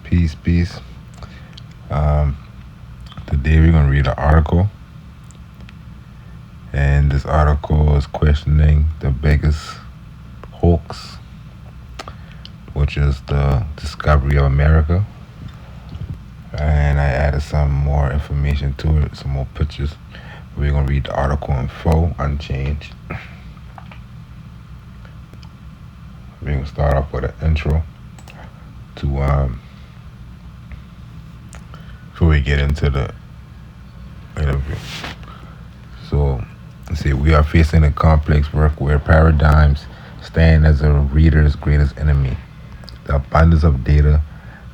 Peace, peace. Um, Today we're gonna read an article, and this article is questioning the biggest hoax, which is the discovery of America. And I added some more information to it, some more pictures. We're gonna read the article in full, unchanged. We're gonna start off with an intro to before we get into the interview. So, let's see, we are facing a complex work where paradigms stand as a reader's greatest enemy. The abundance of data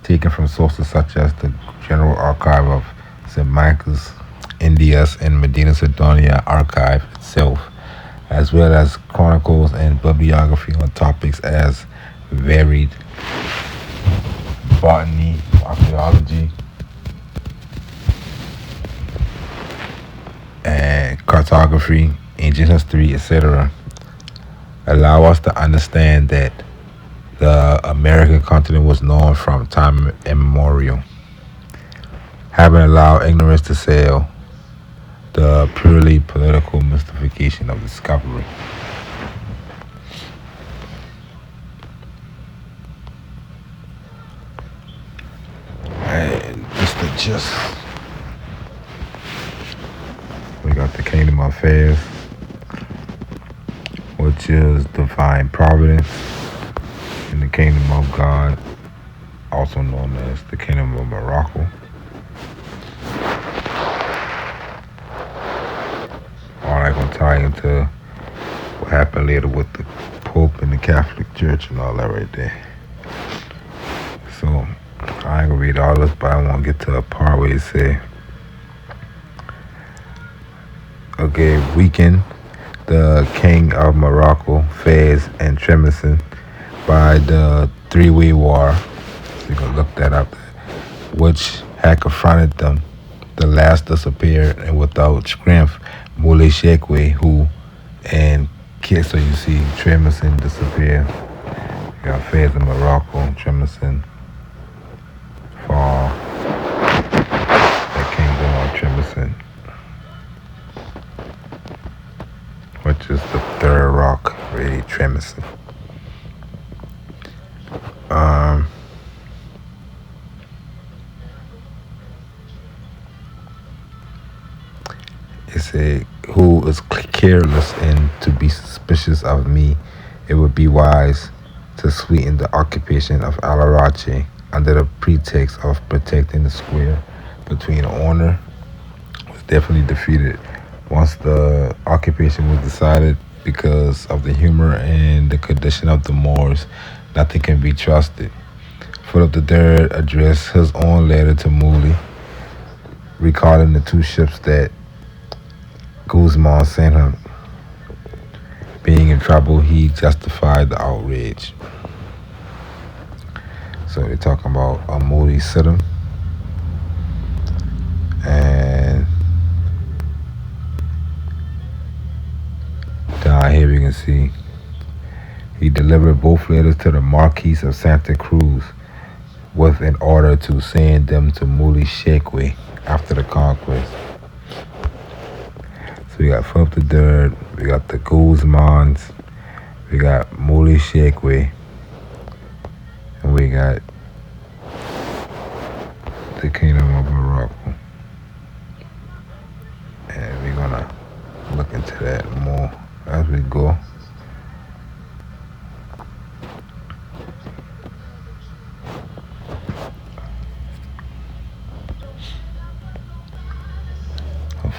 taken from sources such as the General Archive of St. Michael's, India's, and Medina Sidonia Archive itself, as well as chronicles and bibliography on topics as varied botany, archaeology, and cartography, ancient history, etc., allow us to understand that the American continent was known from time immemorial, having allowed ignorance to sail the purely political mystification of discovery. And just the gist. We got the Kingdom of Affairs, which is divine providence, and the Kingdom of God, also known as the Kingdom of Morocco. All that gonna tie into what happened later with the Pope and the Catholic Church and all that right there. So I ain't gonna read all this, but I want to get to a part where you say, okay, weaken the King of Morocco, Fez, and Tremison by the three-way war. So you can look that up, which had confronted them. The last disappeared, and without strength, Moulay Shekwe, who and kids, so you see Tremison disappear. You got Fez in Morocco, Tremison fall. The kingdom of Tremison, which is the third rock, really, Tremison. It said, who is careless and to be suspicious of me, it would be wise to sweeten the occupation of Alarache under the pretext of protecting the square between the owner was definitely defeated once the occupation was decided. Because of the humor and the condition of the Moors, nothing can be trusted. Philip III addressed his own letter to Moulay, recalling the two ships that Guzman sent him. Being in trouble, he justified the outrage. So they're talking about a Moulay Siddim, and down here we can see he delivered both letters to the Marquis of Santa Cruz with an order to send them to Moulay Shekwe after the conquest. So we got Philip III, we got the Guzmans, we got Moulay Shekwe, and we got the Kingdom of Morocco. And we're gonna look into that more as we go.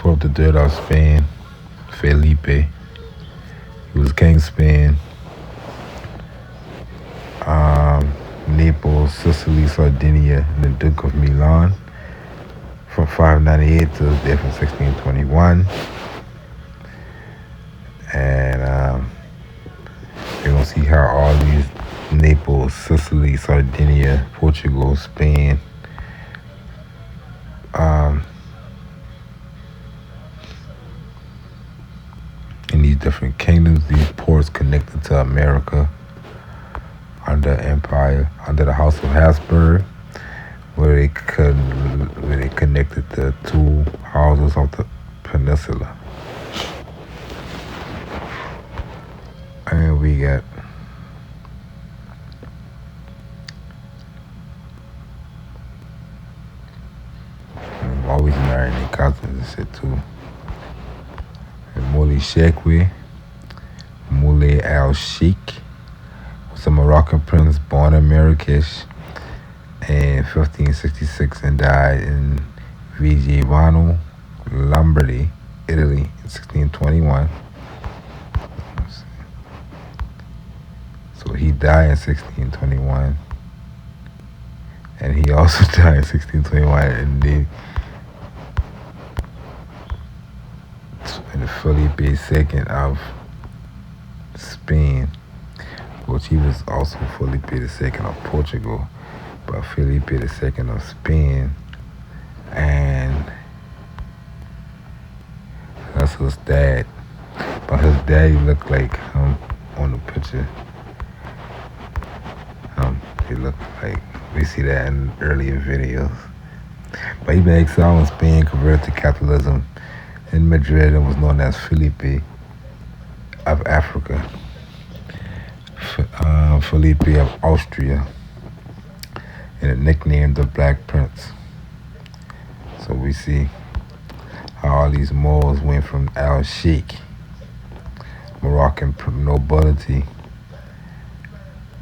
Philip III of Spain, Felipe. He was King of Spain. Naples, Sicily, Sardinia, and the Duke of Milan from 598 to his death in 1621. And you're going to see how all these Naples, Sicily, Sardinia, Portugal, Spain, in these different kingdoms, these ports connected to America under empire, under the House of Habsburg, connected the two houses of the peninsula. And we got always marrying their cousins and shit too. And Moulay Shekwi, Moulay Al Sheikh, was a Moroccan prince born in Marrakesh in 1566 and died in Vigevano, Lombardy, Italy in 1621. So he died in 1621. And he also died in 1621 and Felipe II of Spain, which he was also Felipe II of Portugal, but Felipe II of Spain, and that's his dad. But his daddy looked like him on the picture. He looked like, we see that in earlier videos. But he been exiled in Spain, converted to Catholicism in Madrid, and was known as Felipe of Africa. Felipe of Austria, and a nickname the Black Prince. So we see how all these Moors went from Al Sheikh, Moroccan nobility,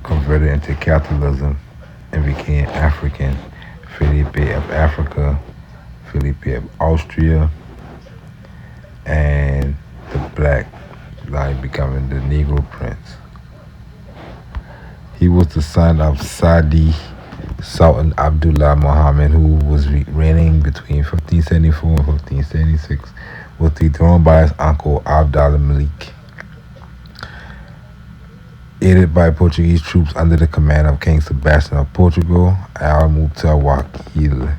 converted into Catholicism and became African. Felipe of Africa, Felipe of Austria, and the Black line becoming the Negro Prince. He was the son of Sadi Sultan Abdullah Muhammad, who was reigning between 1574 and 1576, was dethroned by his uncle Abdallah Malik. Aided by Portuguese troops under the command of King Sebastian of Portugal, Al-Mutawakil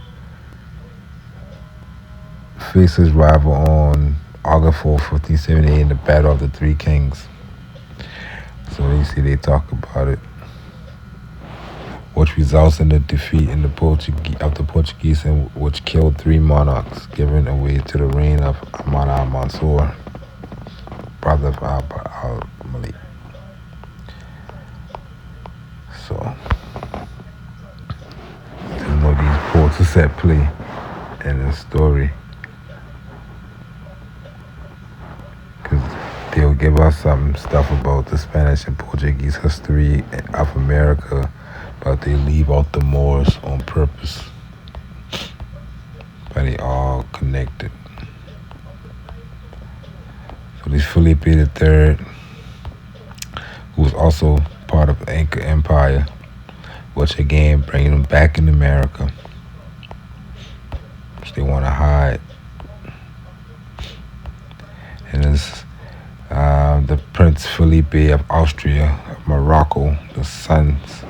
faced his rival on August 4, 1578 in the Battle of the Three Kings. So you see they talk about it, which results in the defeat of the Portuguese, and which killed 3 monarchs, giving away to the reign of Ahmad al-Mansur, brother of al-Malik. So, you know, these ports are set play in the story, because they'll give us some stuff about the Spanish and Portuguese history of America, but they leave out the Moors on purpose. But they all connected. So this Felipe III, who was also part of the Inca Empire, which again bringing them back in America, which they want to hide. And it's the Prince Felipe of Austria, of Morocco, the sons.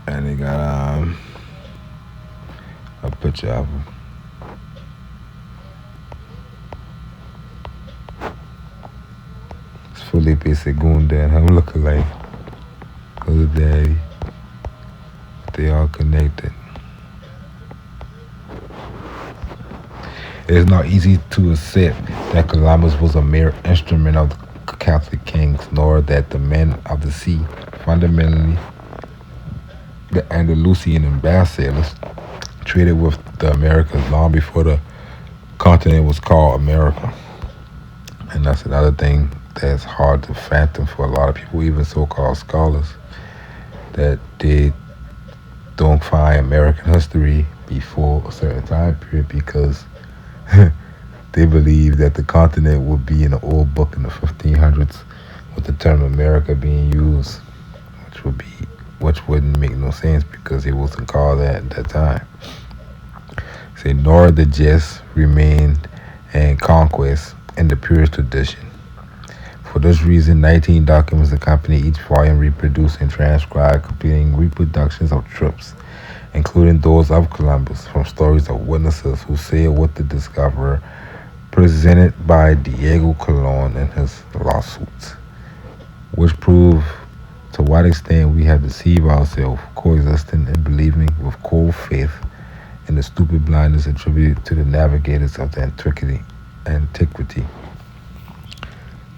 And they got a picture of him. It's Felipe II and him look alike. Cause of daddy. They all connected. It is not easy to accept that Columbus was a mere instrument of the Catholic kings, nor that the men of the sea, fundamentally the Andalusian ambassadors, traded with the Americas long before the continent was called America. And that's another thing that's hard to fathom for a lot of people, even so-called scholars, that they don't find American history before a certain time period, because they believe that the continent would be in an old book in the 1500s with the term America being used, which wouldn't make no sense because it wasn't called that at that time. Say, nor the gist remained in conquest in the purest tradition. For this reason, 19 documents accompany each volume, reproduced and transcribed, completing reproductions of trips, including those of Columbus, from stories of witnesses who sailed with the discoverer, presented by Diego Colon in his lawsuits, which prove To what extent we have deceived ourselves, coexisting and believing with cold faith in the stupid blindness attributed to the navigators of the antiquity.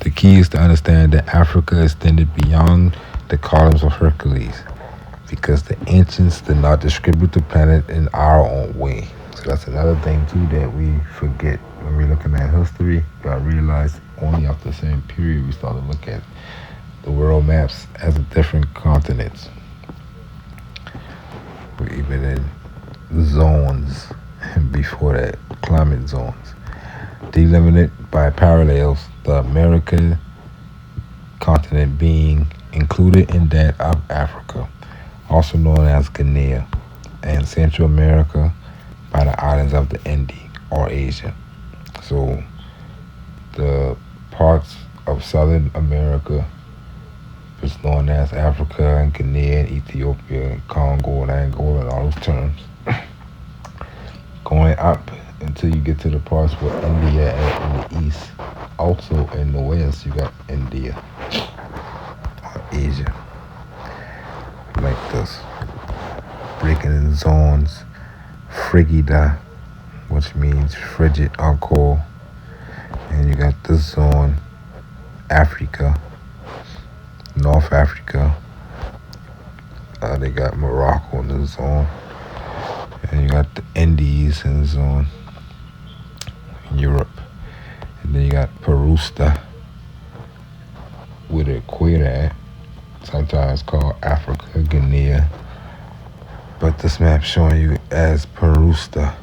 The key is to understand that Africa extended beyond the columns of Hercules, because the ancients did not distribute the planet in our own way. So that's another thing too that we forget when we're looking at history. But I realized only after a certain period we start to look at the world maps as a different continents. We're even in zones, and before that, climate zones, delimited by parallels, the American continent being included in that of Africa, also known as Guinea, and Central America by the islands of the Indies or Asia. So the parts of Southern America is known as Africa and Guinea and Ethiopia and Congo and Angola and all those terms. Going up until you get to the parts where India is in the east. Also in the west you got India or Asia. Like this. Breaking in zones. Frigida, which means frigid or cold. And you got this zone, Africa, North Africa. They got Morocco in the zone. And you got the Indies in the zone, in Europe. And then you got Perusta, with the equator at, sometimes called Africa, Guinea. But this map showing you as Perusta.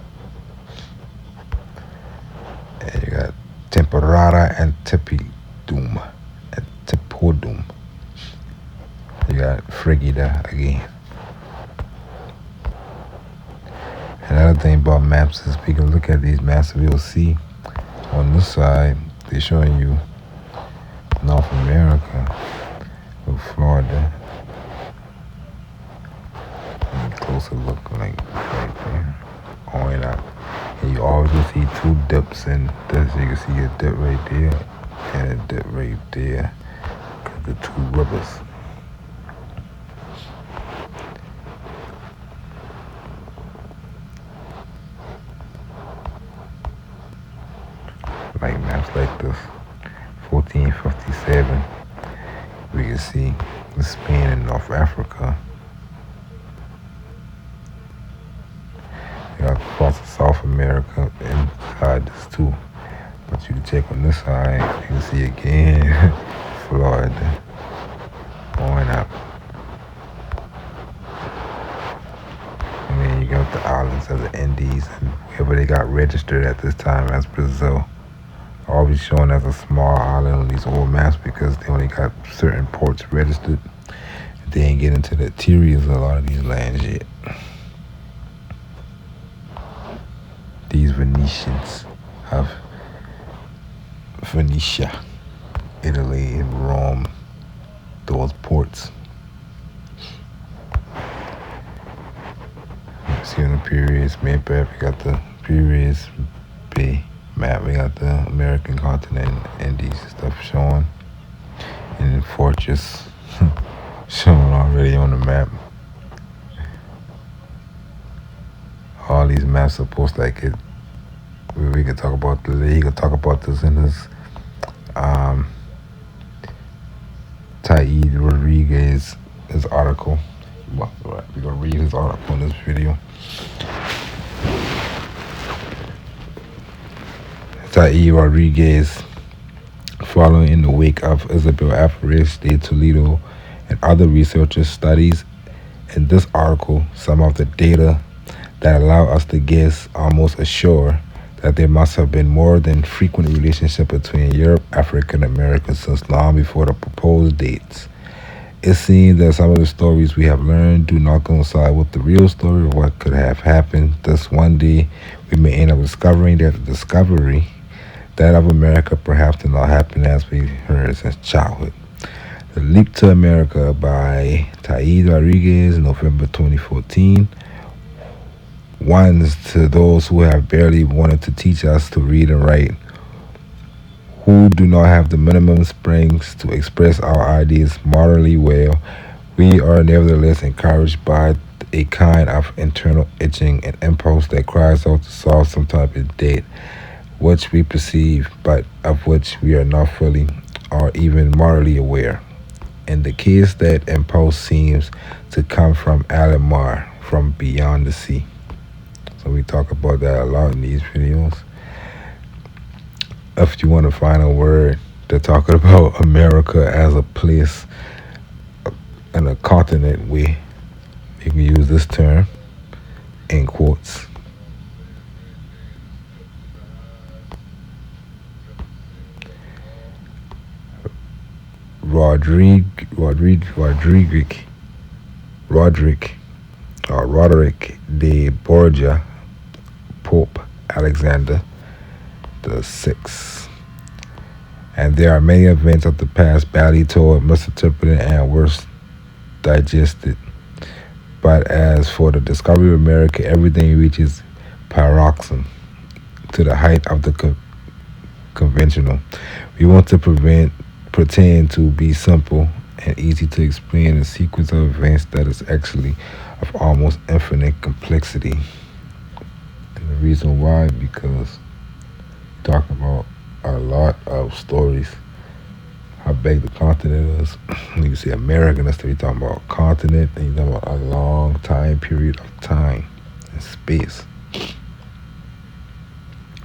And you got Temperata and Tepidum. And Tepodum. You got Frigida again. Another thing about maps is we can look at these maps and we'll see on this side they're showing you North America with Florida. And a closer look like right there. Going up. And you always will see two dips in this. You can see a dip right there and a dip right there. Because the two rivers. Like maps like this, 1457, we can see the Spain in North Africa. You got parts of South America inside this too. But you can check on this side, you can see again Florida going up. And then you got the islands of the Indies and wherever they got registered at this time as Brazil. Always shown as a small island on these old maps because they only got certain ports registered. They ain't get into the interiors of a lot of these lands yet. These Venetians have Phoenicia, Italy, and Rome, those ports. See on the periods, map, we got the periods, B. Map, we got the American continent, Indies stuff showing, and then fortress showing already on the map. All these maps are supposed like it. We could talk about this. He could talk about this in his Taíd Rodríguez his article. Well, right, we're gonna read his article in this video. Taíd Rodríguez, following in the wake of Isabel Alvarez de Toledo and other researchers, studies in this article some of the data that allow us to guess, almost assure, that there must have been more than frequent relationship between Europe, Africa, and America since long before the proposed dates. It seems that some of the stories we have learned do not coincide with the real story of what could have happened. Thus, one day we may end up discovering that the discovery that of America perhaps did not happen as we heard since childhood. The Leap to America by Taíd Rodríguez, November 2014. Ones to those who have barely wanted to teach us to read and write, who do not have the minimum springs to express our ideas morally well, we are nevertheless encouraged by a kind of internal itching and impulse that cries out to solve some type of debt which we perceive, but of which we are not fully or even morally aware. In the case, that impulse seems to come from Alamar, from beyond the sea. So we talk about that a lot in these videos. If you want to find a word, they're talking about America as a place and a continent where you can use this term in quotes. Rodríguez, Roderick, or Roderick de Borgia, Pope Alexander the Sixth. And there are many events of the past badly told, misinterpreted, and worse digested. But as for the discovery of America, everything reaches paroxysm to the height of the conventional. We want to pretend to be simple and easy to explain a sequence of events that is actually of almost infinite complexity. And the reason why, because talk about a lot of stories, how big the continent is. You can see America, that's what you're talking about, continent, and you're talking about a long time period of time and space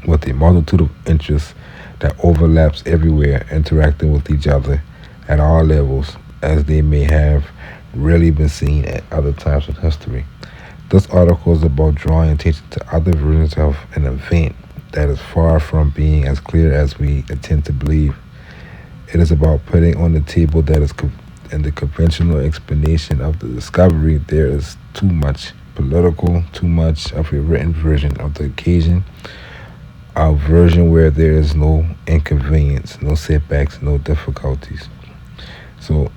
with a multitude of interests that overlaps everywhere, interacting with each other at all levels, as they may have rarely been seen at other times in history. This article is about drawing attention to other versions of an event that is far from being as clear as we intend to believe. It is about putting on the table that is in the conventional explanation of the discovery, there is too much political, too much of a written version of the occasion, a version where there is no inconvenience, no setbacks, no difficulties. So,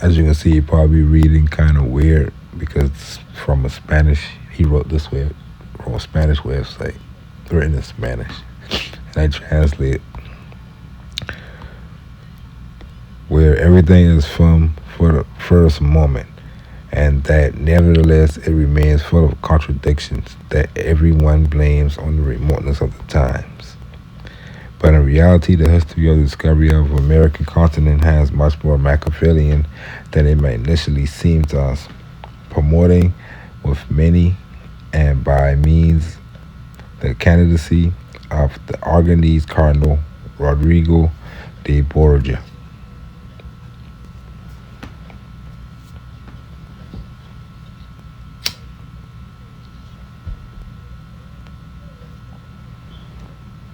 as you can see, you're probably reading kind of weird because it's from a Spanish. He wrote this way from a Spanish website, written in Spanish, and I translate where everything is from for the first moment, and that nevertheless it remains full of contradictions that everyone blames on the remoteness of the times. But in reality, the history of the discovery of the American continent has much more Machiavellian than it might initially seem to us, promoting with many and by means the candidacy of the Aragonese Cardinal Rodrigo de Borgia.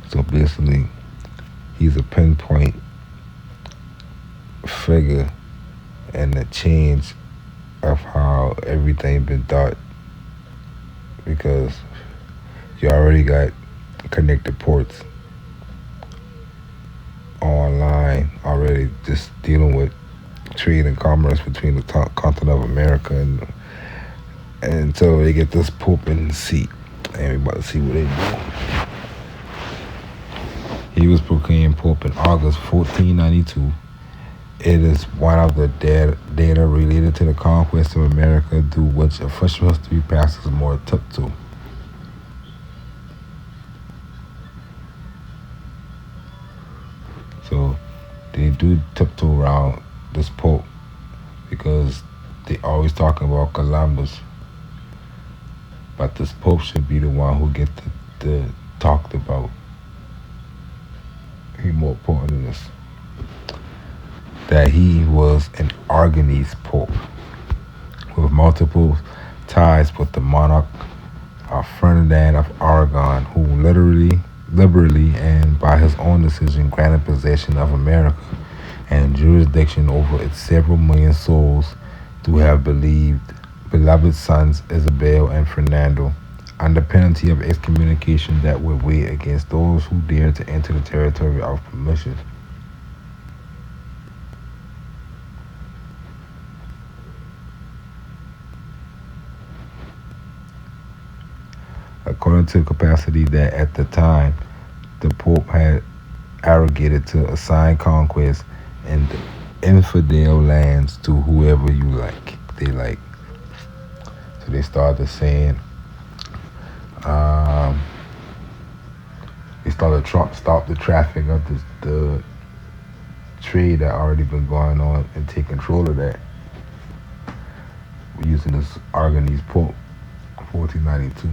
So basically, he's a pinpoint figure in the change of how everything been thought, because you already got connected ports online already, just dealing with trade and commerce between the continent of America and until they get this Pope in the seat, and we about to see what they do. He was proclaimed Pope in August 1492. It is one of the data related to the conquest of America, through which official history passes more tiptoe. So they do tiptoe around this Pope because they always talking about Columbus, but this Pope should be the one who get the talked about. He more important than this. That he was an Aragonese Pope with multiple ties with the monarch of Ferdinand of Aragon, who liberally and by his own decision granted possession of America and jurisdiction over its several million souls to have beloved sons Isabel and Fernando, under penalty of excommunication that would weigh against those who dared to enter the territory of permission. According to the capacity that at the time the Pope had arrogated to assign conquest and infidel lands to whoever you like. They like. So they started saying, um, they started stop the traffic of the trade that already been going on and take control of that. We're using this Aragonese Pope, 1492.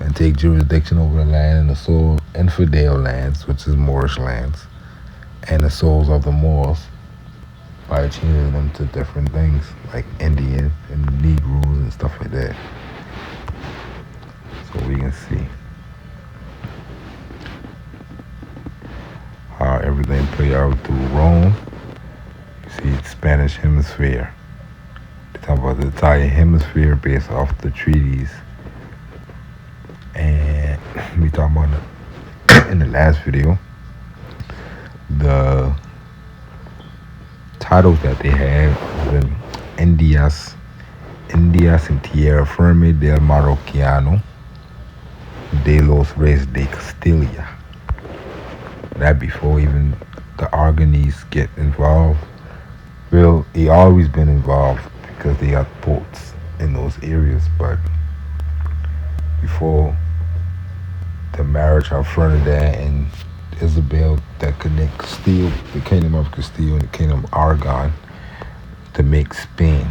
And take jurisdiction over the land and the soul infidel lands, which is Moorish lands, and the souls of the Moors by changing them to different things like Indian and Negroes and stuff like that. So we can see how everything played out through Rome. You see the Spanish hemisphere. They talk about the Italian hemisphere based off the treaties. And we talked about in the last video the titles that they had was Indias en tierra firme del Marocchiano de los Reyes de Castilla. That before even the Aragonese get involved. Well, they always been involved because they got ports in those areas, but before the marriage of Ferdinand and Isabel that connect Castile, the kingdom of Castile and the kingdom of Aragon to make Spain.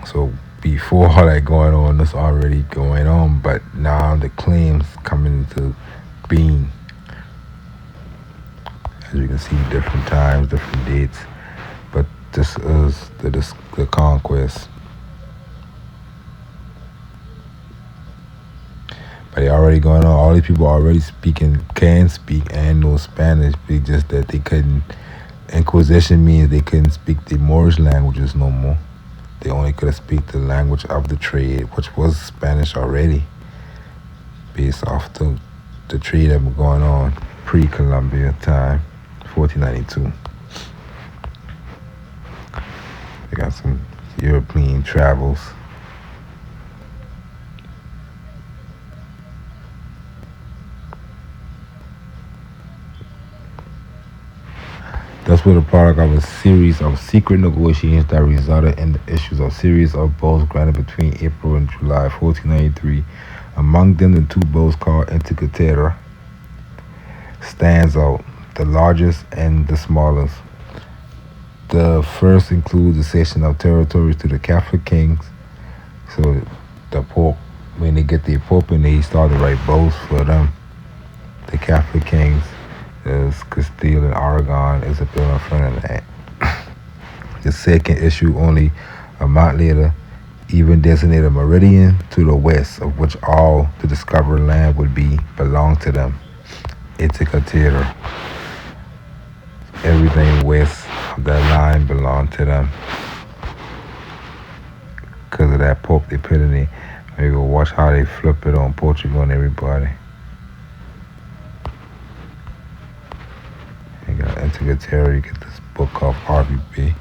So before all that going on, that's already going on, but now the claims coming into being. As you can see, different times, different dates, but this is the conquest. But they already going on. All these people already can speak and know Spanish, but just that they couldn't. Inquisition means they couldn't speak the Moorish languages no more. They only could speak the language of the trade, which was Spanish already, based off the trade that was going on pre-Columbia time, 1492. They got some European travels. Thus were the product of a series of secret negotiations that resulted in the issues of series of bows granted between April and July 1493. Among them, the two bows called Antiquitera stands out, the largest and the smallest. The first includes the cession of territories to the Catholic kings. So the Pope, when they get the Pope and they start to write bows for them, the Catholic kings, is Castile and Aragon, Isabel and Ferdinand. The second issue, only a month later, even designated a meridian to the west, of which all the discovered land would belong to them. Etiquetera. Everything west of that line belonged to them. Because of that Pope they put in there. You go watch how they flip it on Portugal and everybody. You got Antiquitera, you get this book called RBB.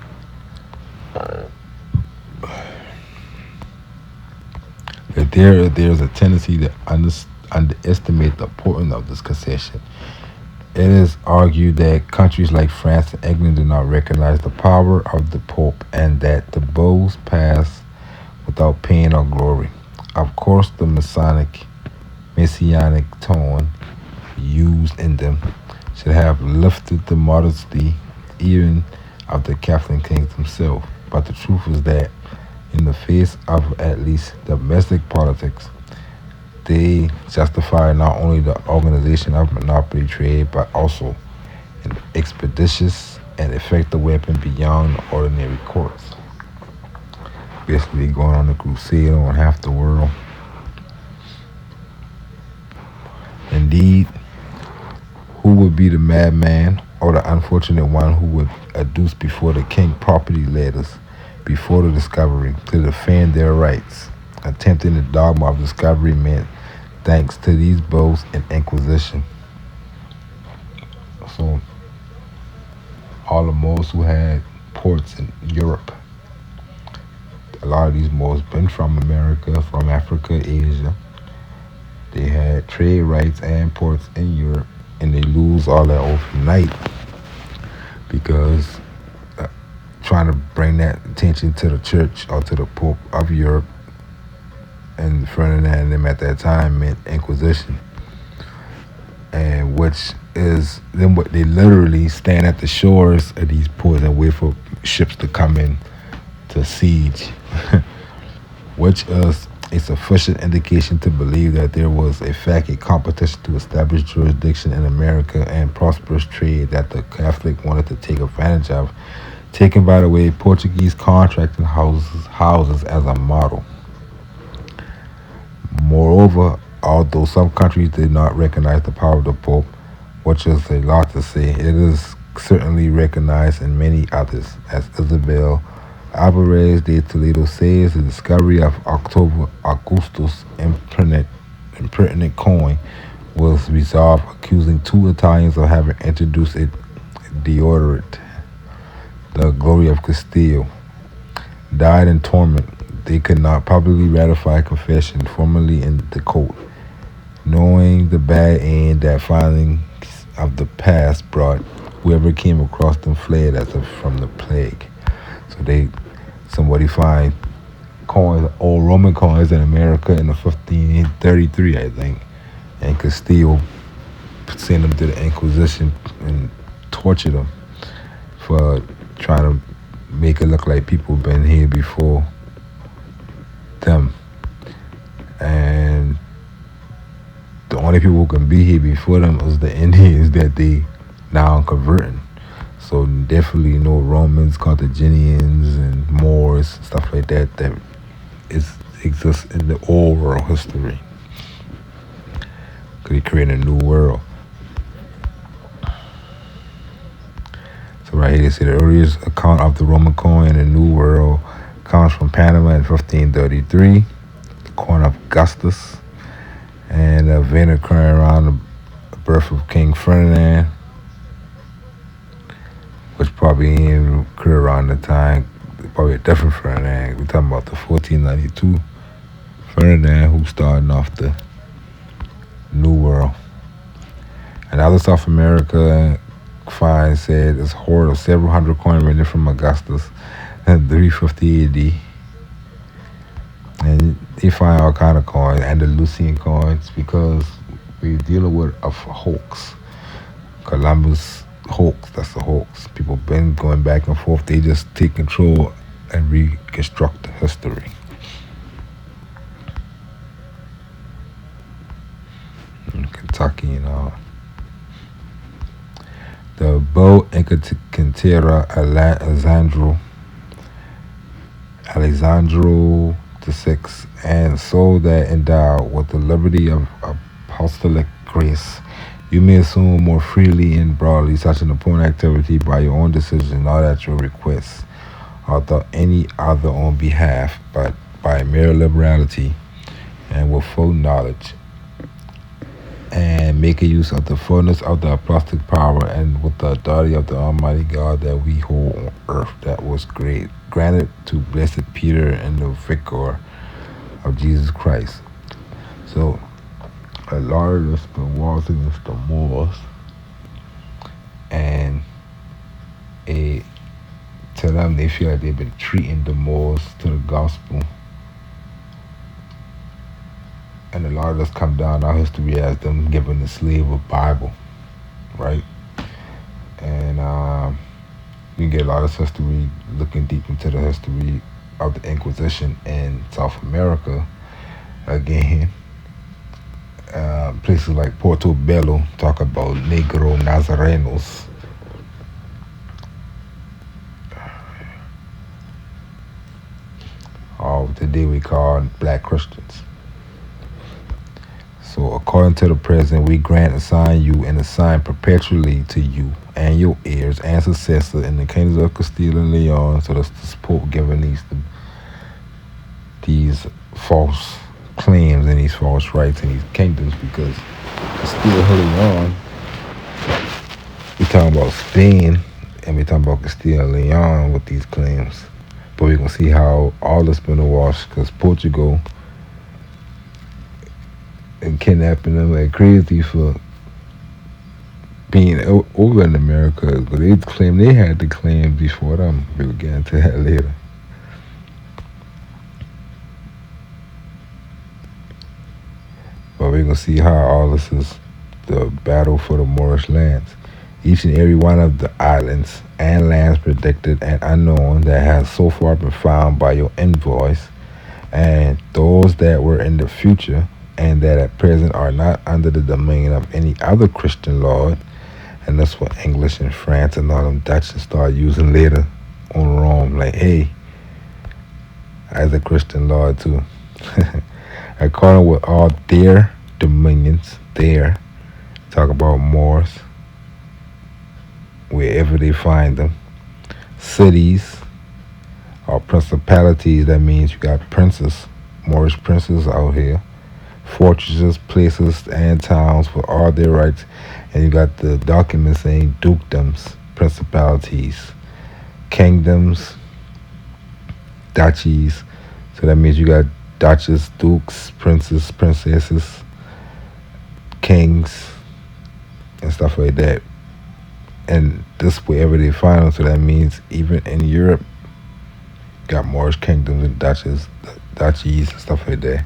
There's a tendency to underestimate the importance of this concession. It is argued that countries like France and England do not recognize the power of the Pope and that the bows pass without pain or glory. Of course, the messianic tone used in them should have lifted the modesty even of the Catholic kings themselves. But the truth is that in the face of at least domestic politics, they justify not only the organization of monopoly trade, but also an expeditious and effective weapon beyond ordinary courts. Basically going on a crusade on half the world. Indeed, who would be the madman or the unfortunate one who would adduce before the king property letters before the discovery to defend their rights? Attempting the dogma of discovery meant thanks to these bows and inquisition. So all the Moors who had ports in Europe, a lot of these Moors been from America, from Africa, Asia, They had trade rights and ports in Europe, and they lose all that overnight because uh, trying to bring that attention to the church or to the Pope of Europe and Ferdinand and them at that time meant Inquisition, and which is then what they literally stand at the shores of these ports and wait for ships to come in to siege, which is a sufficient indication to believe that there was a fact a competition to establish jurisdiction in America and prosperous trade that the Catholic wanted to take advantage of, taken by the way Portuguese contracting houses as a model. Moreover, although some countries did not recognize the power of the Pope, which is a lot to say, it is certainly recognized in many others, as Isabel Alvarez de Toledo says. The discovery of October Augustus' impertinent coin was resolved, accusing two Italians of having introduced a deodorant. The glory of Castile died in torment. They could not publicly ratify confession formally in the court, knowing the bad end that findings of the past brought. Whoever came across them fled as if from the plague. So somebody find coins, old Roman coins in America in the 1533, I think, and Castile send them to the Inquisition and torture them for trying to make it look like people been here before them, and the only people who can be here before them is the Indians that they now converting. So definitely no Romans, Carthaginians, and Moors, stuff like that exists in the old world history. Because they create a new world. So right here they say the earliest account of the Roman coin in the New World comes from Panama in 1533, the coin of Augustus, and an event occurring around the birth of King Ferdinand, which probably didn't occur around the time, probably a different Ferdinand. We're talking about the 1492 Ferdinand who started off the New World. And other South America finds said it's a hoard of several hundred coins rented from Augustus in 350 AD. And they find all kind of coins, Andalusian coins, because we're dealing with a hoax. Columbus hoax, that's a hoax. People been going back and forth. They just take control and reconstruct the history. In Kentucky and all. The Bo Inca Alexandro VI, and soul that endowed with the liberty of apostolic grace, you may assume more freely and broadly such an important activity by your own decision, not at your request, or without any other on behalf, but by mere liberality and with full knowledge, and making use of the fullness of the apostolic power and with the authority of the Almighty God that we hold on earth, that was great, granted to blessed Peter and the vicar of Jesus Christ. So a lot of this been wars against the Moors, and to them they feel like they've been treating the Moors to the gospel. And a lot of this come down our history as them giving the slave a Bible, right? And you get a lot of history looking deep into the history of the Inquisition in South America. Again, places like Portobello talk about Negro Nazarenos. Or today we call black Christians. So according to the present, we grant, assign you, and assign perpetually to you and your heirs and successors in the kingdoms of Castile and Leon. So that's the Pope giving these false claims and these false rights in these kingdoms, because Castile and Leon, we're talking about Spain and we're talking about Castile and Leon with these claims. But we're going to see how all this been a wash, because Portugal and kidnapping them like crazy for being over in America. But they claim they had the claim before them. We'll get into that later. But we're gonna see how all this is the battle for the Moorish lands. Each and every one of the islands and lands predicted and unknown that has so far been found by your envoys, and those that were in the future and that at present are not under the dominion of any other Christian lord, and that's what English and France and all them Dutch start using later on Rome, like, hey, as a Christian lord too. According with all their dominions, there, talk about Moors, wherever they find them, cities or principalities, that means you got princes, Moorish princes out here, fortresses, places, and towns with all their rights, and you got the documents saying dukedoms, principalities, kingdoms, duchies. So that means you got duchess, dukes, princes, princesses, kings, and stuff like that. And this wherever they find them. So that means even in Europe, got Moorish kingdoms and duchies, duchies and stuff like that.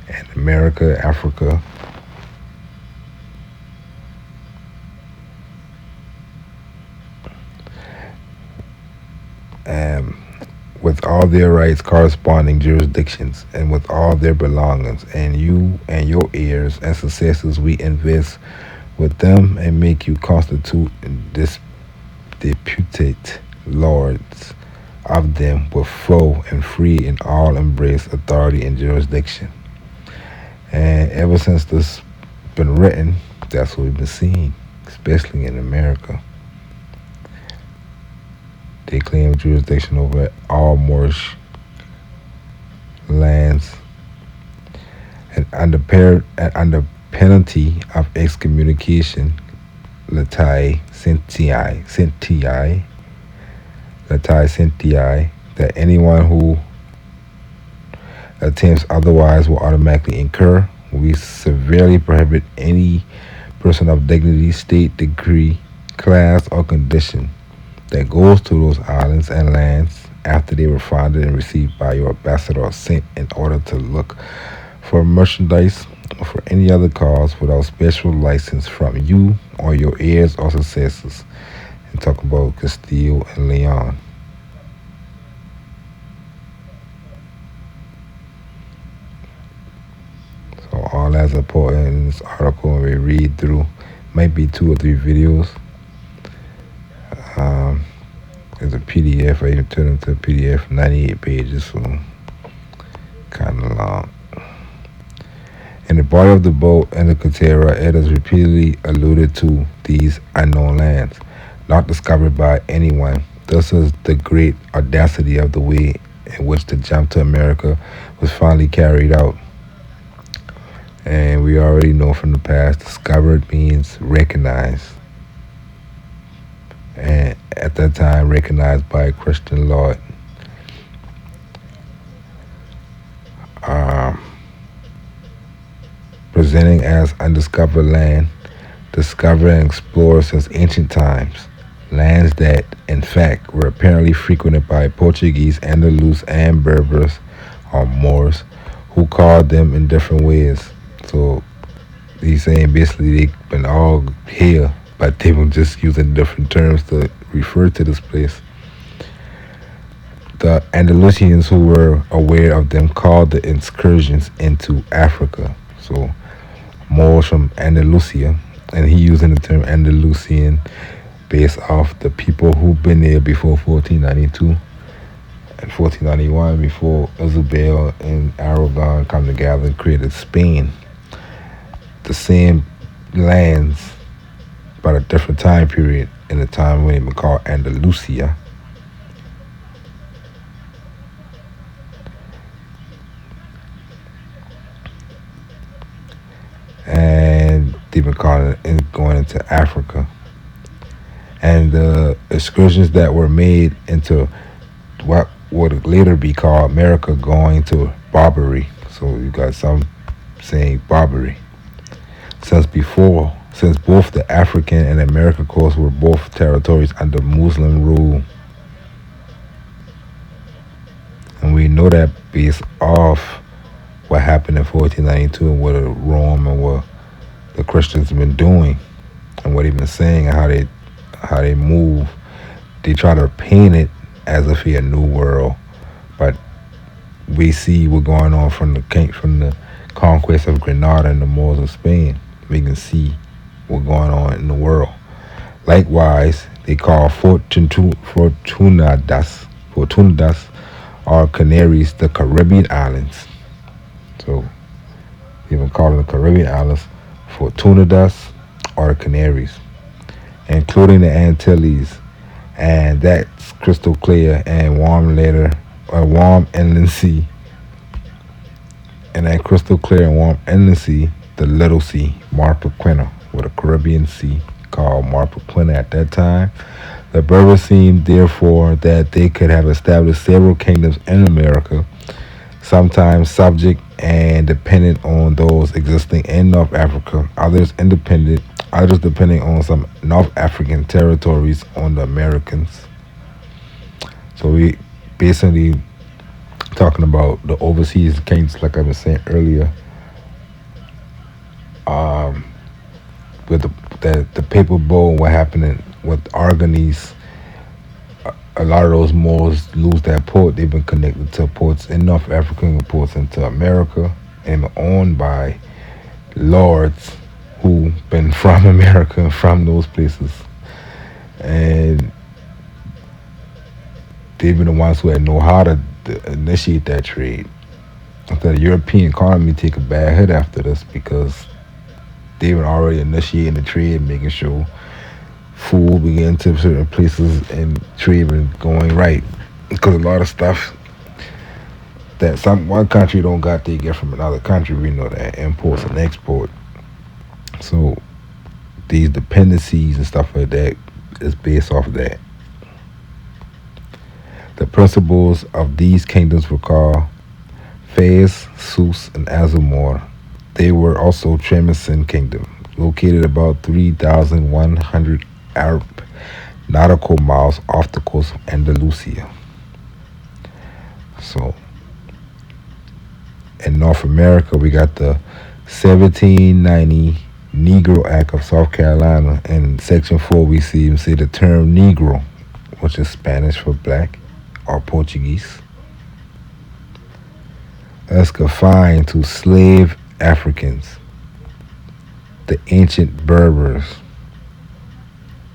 And America, Africa, and with all their rights, corresponding jurisdictions, and with all their belongings, and you and your heirs and successors, we invest with them and make you constitute this deputate lords of them with full and free and all embrace authority and jurisdiction. And ever since this been written, that's what we've been seeing, especially in America. They claim jurisdiction over all Moorish lands, and under penalty of excommunication, Latai Sentii, that anyone who attempts otherwise will automatically incur. We severely prohibit any person of dignity, state, degree, class, or condition that goes to those islands and lands after they were founded and received by your ambassador or sent in order to look for merchandise or for any other cause without special license from you or your heirs or successors. And talk about Castile and Leon. So all that's important in this article, and we read through, might be 2 or 3 videos. There's a PDF. I even turned it into a PDF, 98 pages, so kind of long. In the body of the book and the Katera, it is repeatedly alluded to these unknown lands, not discovered by anyone. This is the great audacity of the way in which the jump to America was finally carried out. And we already know from the past, discovered means recognized. And at that time, recognized by a Christian Lord. Presenting as undiscovered land, discovered and explored since ancient times. Lands that, in fact, were apparently frequented by Portuguese, Andalus, and Berbers, or Moors, who called them in different ways. So he's saying basically they've been all here, but they were just using different terms to refer to this place. The Andalusians who were aware of them called the excursions into Africa. So Moors from Andalusia, and he using the term Andalusian based off the people who've been there before 1492 and 1491, before Isabel and Aragon come together and created Spain. The same lands, but a different time period, in the time when it was called Andalusia. And they've been calling it going into Africa. And the excursions that were made into what would later be called America going to Barbary. So you got some saying Barbary. Since both the African and American coasts were both territories under Muslim rule, and we know that based off what happened in 1492 and what Rome and what the Christians have been doing and what they've been saying and how they move. They try to paint it as if it's a new world, but we see what's going on from the conquest of Granada and the Moors of Spain. We can see what's going on in the world. Likewise, they call Fortunadas or Canaries the Caribbean islands. So even calling the Caribbean islands Fortunadas or the Canaries, including the Antilles, and that's crystal clear and warm later a warm inland sea. And that crystal clear and warm inland sea, the Little Sea, Mar Pequena, with a Caribbean Sea called Mar Pequena at that time. The Berbers seemed therefore that they could have established several kingdoms in America, sometimes subject and dependent on those existing in North Africa, others independent, others depending on some North African territories on the Americans. So we basically talking about the overseas kings, like I was saying earlier, with the paper bowl, what happened with Aragonese. A lot of those Moors lose that port. They've been connected to ports in North Africa and ports into America, and owned by lords who been from America and from those places, and they've been the ones who had know how to initiate that trade. The European economy take a bad hit after this because they've been already initiating the trade, making sure food we get into certain places and trade been going right. Because a lot of stuff that one country don't got, they get from another country. We know that imports and export. So these dependencies and stuff like that is based off of that. The principles of these kingdoms were called Fez, Sus, and Azamor. They were also Tremesen Kingdom, located about 3,100 Arab nautical miles off the coast of Andalusia. So, in North America, we got the 1790 Negro Act of South Carolina. In Section 4, we see the term Negro, which is Spanish for black or Portuguese, as confined to slave Africans, the ancient Berbers.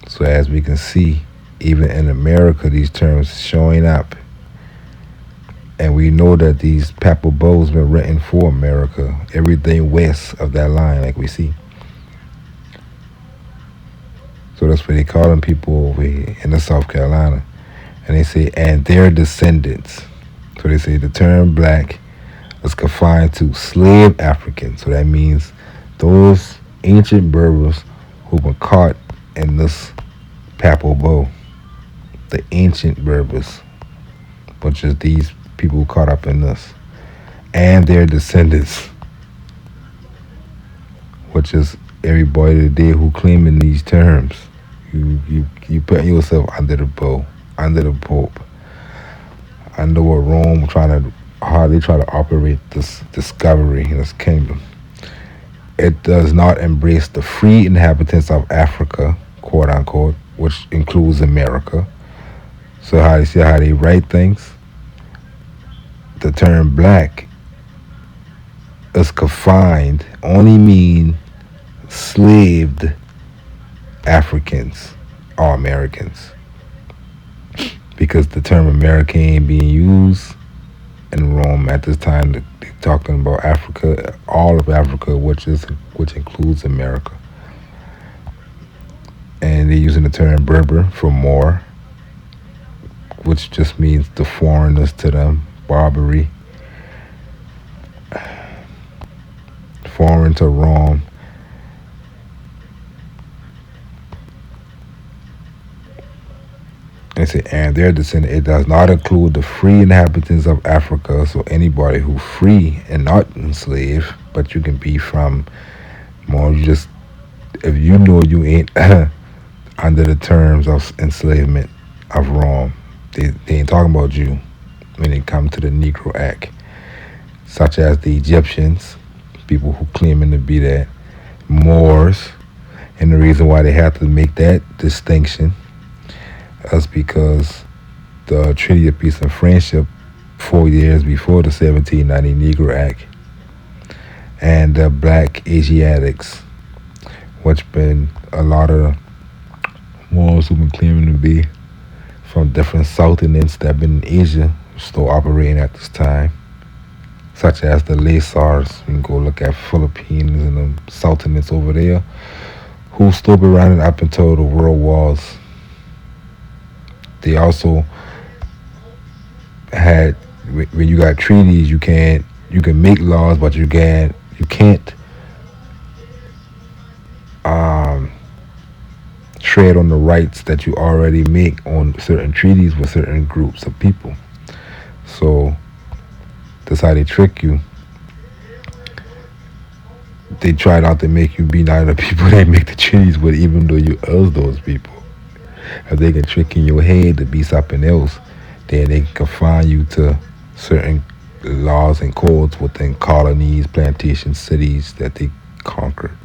So as we can see, even in America, these terms showing up. And we know that these papal bowls been written for America, everything west of that line, like we see. So that's what they call them people over here in the South Carolina. And they say, and their descendants. So they say the term black is confined to slave Africans. So that means those ancient Berbers who were caught in this papal bow, the ancient Berbers, which is these people caught up in this, and their descendants, which is everybody today who claiming these terms. You put yourself under the bow, under the Pope, under what Rome how they try to operate this discovery in this kingdom. It does not embrace the free inhabitants of Africa, quote unquote, which includes America. So how they write things. The term black is confined, only mean slaved Africans or Americans. Because the term American ain't being used in Rome at this time. They're talking about Africa, all of Africa, which includes America. And they're using the term Berber for Moor, which just means the foreigners to them, Barbary, foreign to Rome. They it say and their descendant, it does not include the free inhabitants of Africa. So anybody who free and not enslaved, but you can be from more. You just if you know you ain't under the terms of enslavement of Rome, they ain't talking about you when it comes to the Negro Act, such as the Egyptians, people who claiming to be that, Moors, and the reason why they have to make that distinction is because the Treaty of Peace and Friendship 4 years before the 1790 Negro Act and the Black Asiatics, which been a lot of Moors who've been claiming to be from different sultanates that been in Asia still operating at this time, such as the Lasars. You can go look at Philippines and the sultanates over there who still been running up until the world wars. They also had when you got treaties, you can make laws, but you can't um, tread on the rights that you already make on certain treaties with certain groups of people. So that's how they trick you. They try not to make you be none of the people they make the treaties with, even though you owe those people. If they can trick in your head to be something else, then they can confine you to certain laws and codes within colonies, plantations, cities that they conquered.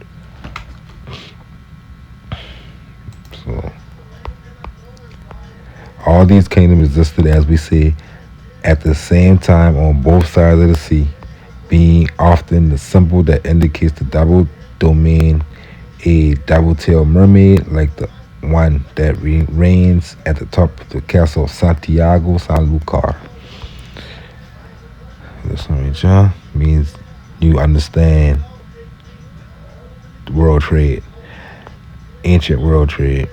So all these kingdoms existed, as we say, at the same time on both sides of the sea, being often the symbol that indicates the double domain, a double-tailed mermaid like the one that reigns at the top of the castle of Santiago San Lucar. This one, John, means you understand world trade, ancient world trade.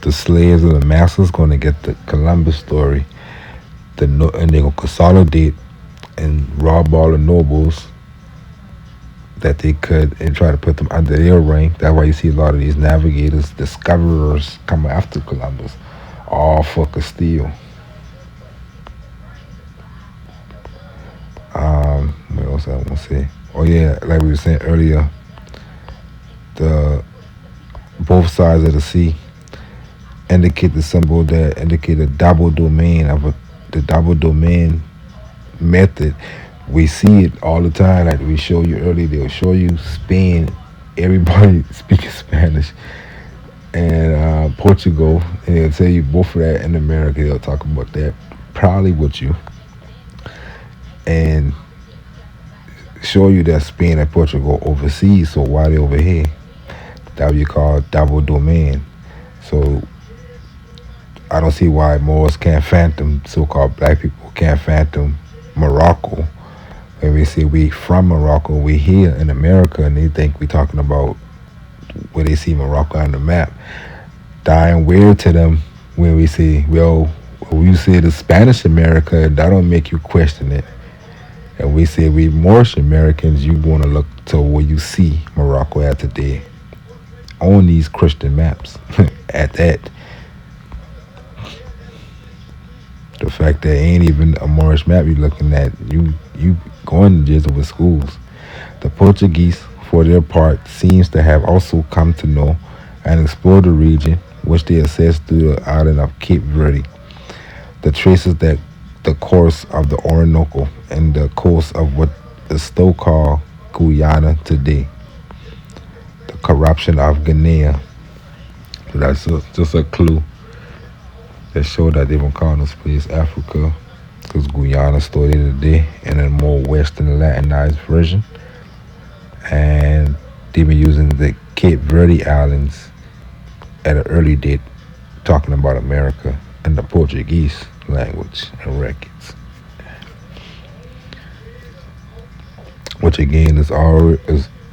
The slaves and the masters going to get the Columbus story, and they're going to consolidate and rob all the nobles that they could and try to put them under their reign. That's why you see a lot of these navigators, discoverers coming after Columbus, all for Castile. What else I want to say? Oh yeah, like we were saying earlier, the both sides of the sea indicate the symbol that indicate a double domain the double domain method. We see it all the time. Like we show you earlier, they'll show you Spain, everybody speaking Spanish, and Portugal, and they'll tell you both of that in America. They'll talk about that probably with you, and show you that Spain and Portugal overseas. So why they over here? That what you call double domain. So I don't see why Moors can't phantom, so-called black people can't phantom Morocco. When we say we from Morocco, we here in America, and they think we talking about where they see Morocco on the map. Dying weird to them when we say, well, when you say the Spanish America, that don't make you question it. And we say we Moorish Americans, you want to look to where you see Morocco at today on these Christian maps. At that, the fact that ain't even a Moorish map you're looking at, you going to Jesuit schools. The Portuguese, for their part, seems to have also come to know and explore the region, which they assessed through the island of Cape Verde. The traces that the course of the Orinoco and the coast of what is still called Guyana today, the corruption of Guinea. So that's just a clue that showed that they were calling this place Africa, because Guyana started today in a more Western Latinized version, and they've been using the Cape Verde Islands at an early date, talking about America in the Portuguese language and records, which again is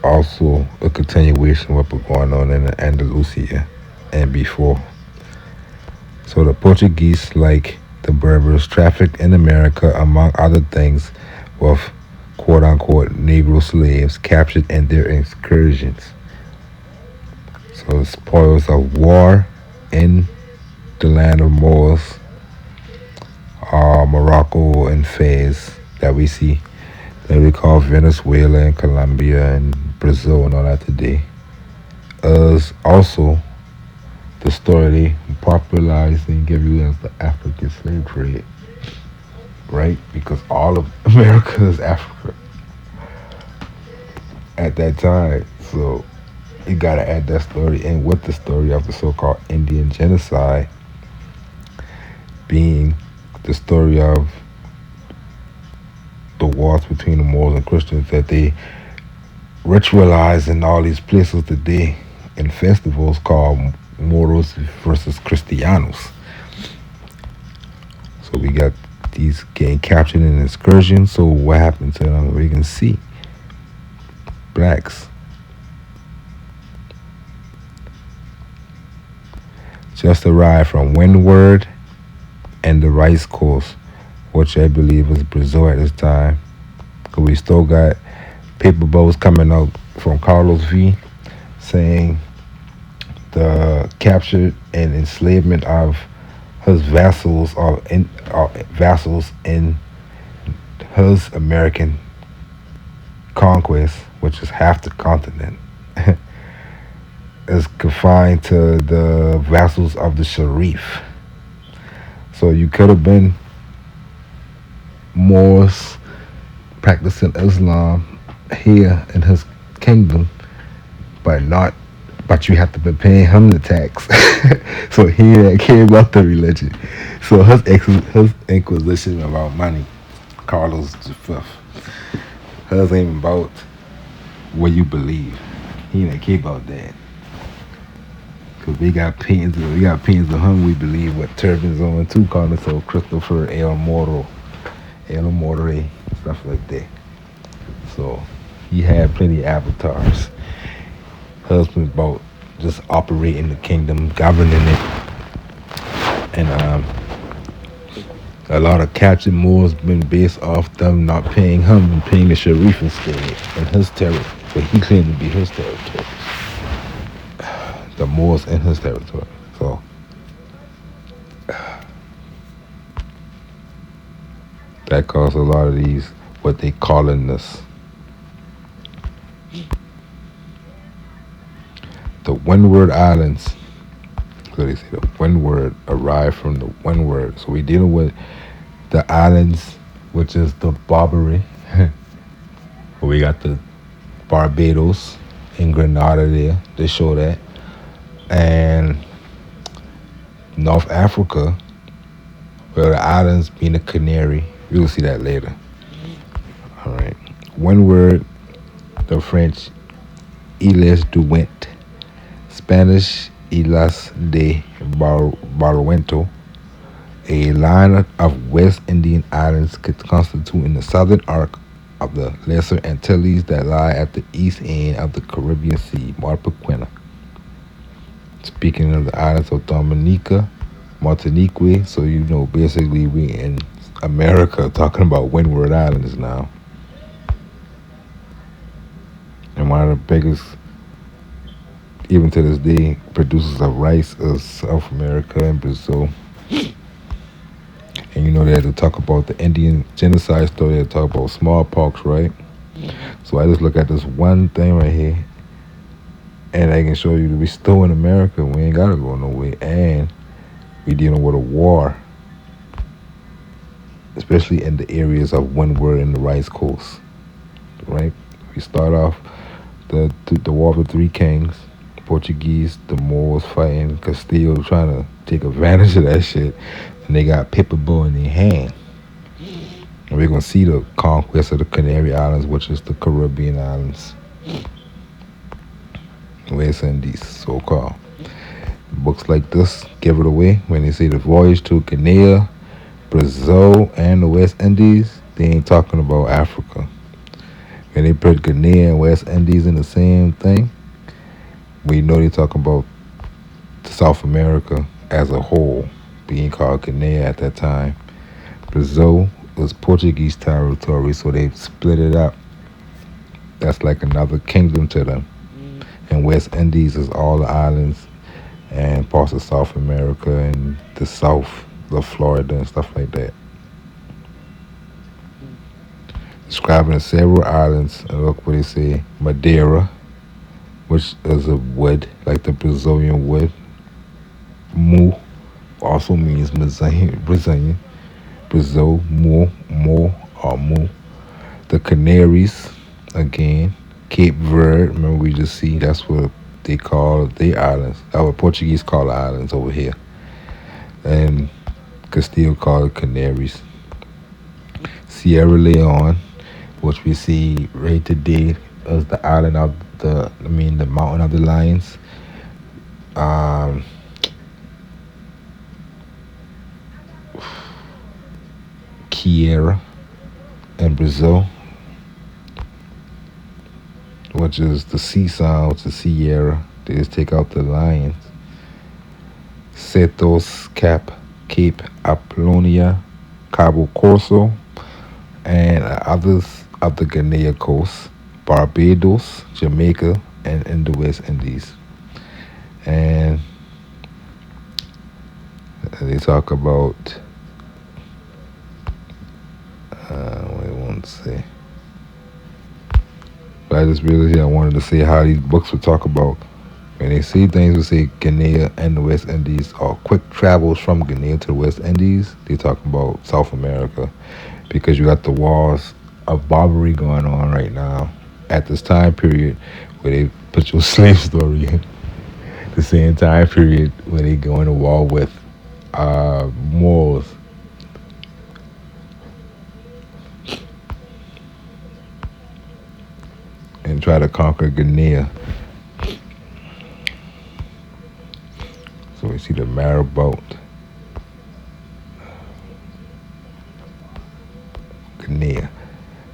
also a continuation of what was going on in Andalusia and before. So the Portuguese, like the Berbers, trafficked in America, among other things, with quote-unquote Negro slaves captured in their excursions. So the spoils of war in the land of Moors, Morocco and Fez that we see, that we call Venezuela and Colombia and Brazil and all that today, is also the story they popularized and give you as the African slave trade, right? Because all of America is Africa at that time. So you gotta add that story in with the story of the so-called Indian genocide being the story of the wars between the Moors and Christians that they ritualize in all these places today in festivals called Moros versus Cristianos. So we got these getting captured in excursions. So what happened to them? We can see blacks just arrived from Windward and the Rice Coast, which I believe was Brazil at this time. Cause we still got paper boats coming out from Carlos V saying the capture and enslavement of his vassals vassals in his American conquest, which is half the continent, is confined to the vassals of the Sharif. So you could have been Moors practicing Islam here in his kingdom, but not. But you have to be paying him the tax. So he ain't care about the religion. So his inquisition about money, Carlos V, hers ain't about what you believe. He ain't care about that. Cause we got paintings of him we believe with turbans on too, calling so Christopher El Moro, stuff like that. So he had plenty of avatars. Husband about just operating the kingdom, governing it, and a lot of captured Moors been based off them not paying him and paying the Sharif instead in his territory, but he claimed to be his territory. The Moors in his territory. So that caused a lot of these what they calling this. The Windward Islands. So they say the Windward arrived from the Windward. So we dealing with the islands, which is the Barbary. We got the Barbados in Grenada there. They show that. And North Africa, where the islands being the Canary. We'll see that later. All right. Windward, the French, Isles du Went, Spanish, Islas de Barlovento, a line of West Indian islands constituting the southern arc of the Lesser Antilles that lie at the east end of the Caribbean Sea, Marpequena. Speaking of the islands of Dominica, Martinique, so you know basically we in America talking about Windward Islands now. And one of the biggest, even to this day, producers of rice is South America and Brazil. And you know they had to talk about the Indian genocide story, they had to talk about smallpox, right? So I just look at this one thing right here, and I can show you that we still in America. We ain't gotta go nowhere, and we dealing with a war, especially in the areas of Windward and the Rice Coast, right? We start off the War of the Three Kings, Portuguese, the Moors fighting Castile, trying to take advantage of that shit, and they got paper bow in their hand. And we're gonna see the conquest of the Canary Islands, which is the Caribbean islands, West Indies, so-called. Books like this give it away when they say the voyage to Guinea, Brazil, and the West Indies. They ain't talking about Africa. When they put Guinea and West Indies in the same thing, we know they talking about South America as a whole, being called Guinea at that time. Brazil was Portuguese territory, so they split it up. That's like another kingdom to them. And West Indies is all the islands and parts of South America and the South of Florida and stuff like that. Describing several islands, and look what they say: Madeira, which is a wood like the Brazilian wood. Mu also means Brazilian. Brazil, or mu. The Canaries, again. Cape Verde, remember we just see that's what they call the islands. That's what Portuguese call the islands over here. And Castile call it Canaries. Sierra Leone, which we see right today as the island of the mountain of the lions. Um, Kiera in Brazil, which is the sea sound, which is Sierra. They just take out the lions. Setos, Cape Apollonia, Cabo Corso, and others of the Guinea coast, Barbados, Jamaica, and in the West Indies. And they talk about, what I want to say. But I just realized I wanted to say how these books would talk about when they say things, we say Guinea and the West Indies, or quick travels from Guinea to the West Indies. They talk about South America because you got the wars of Barbary going on right now at this time period where they put your slave story in. The same time period where they go into war with Moors. And try to conquer Guinea. So we see the marabout. Guinea.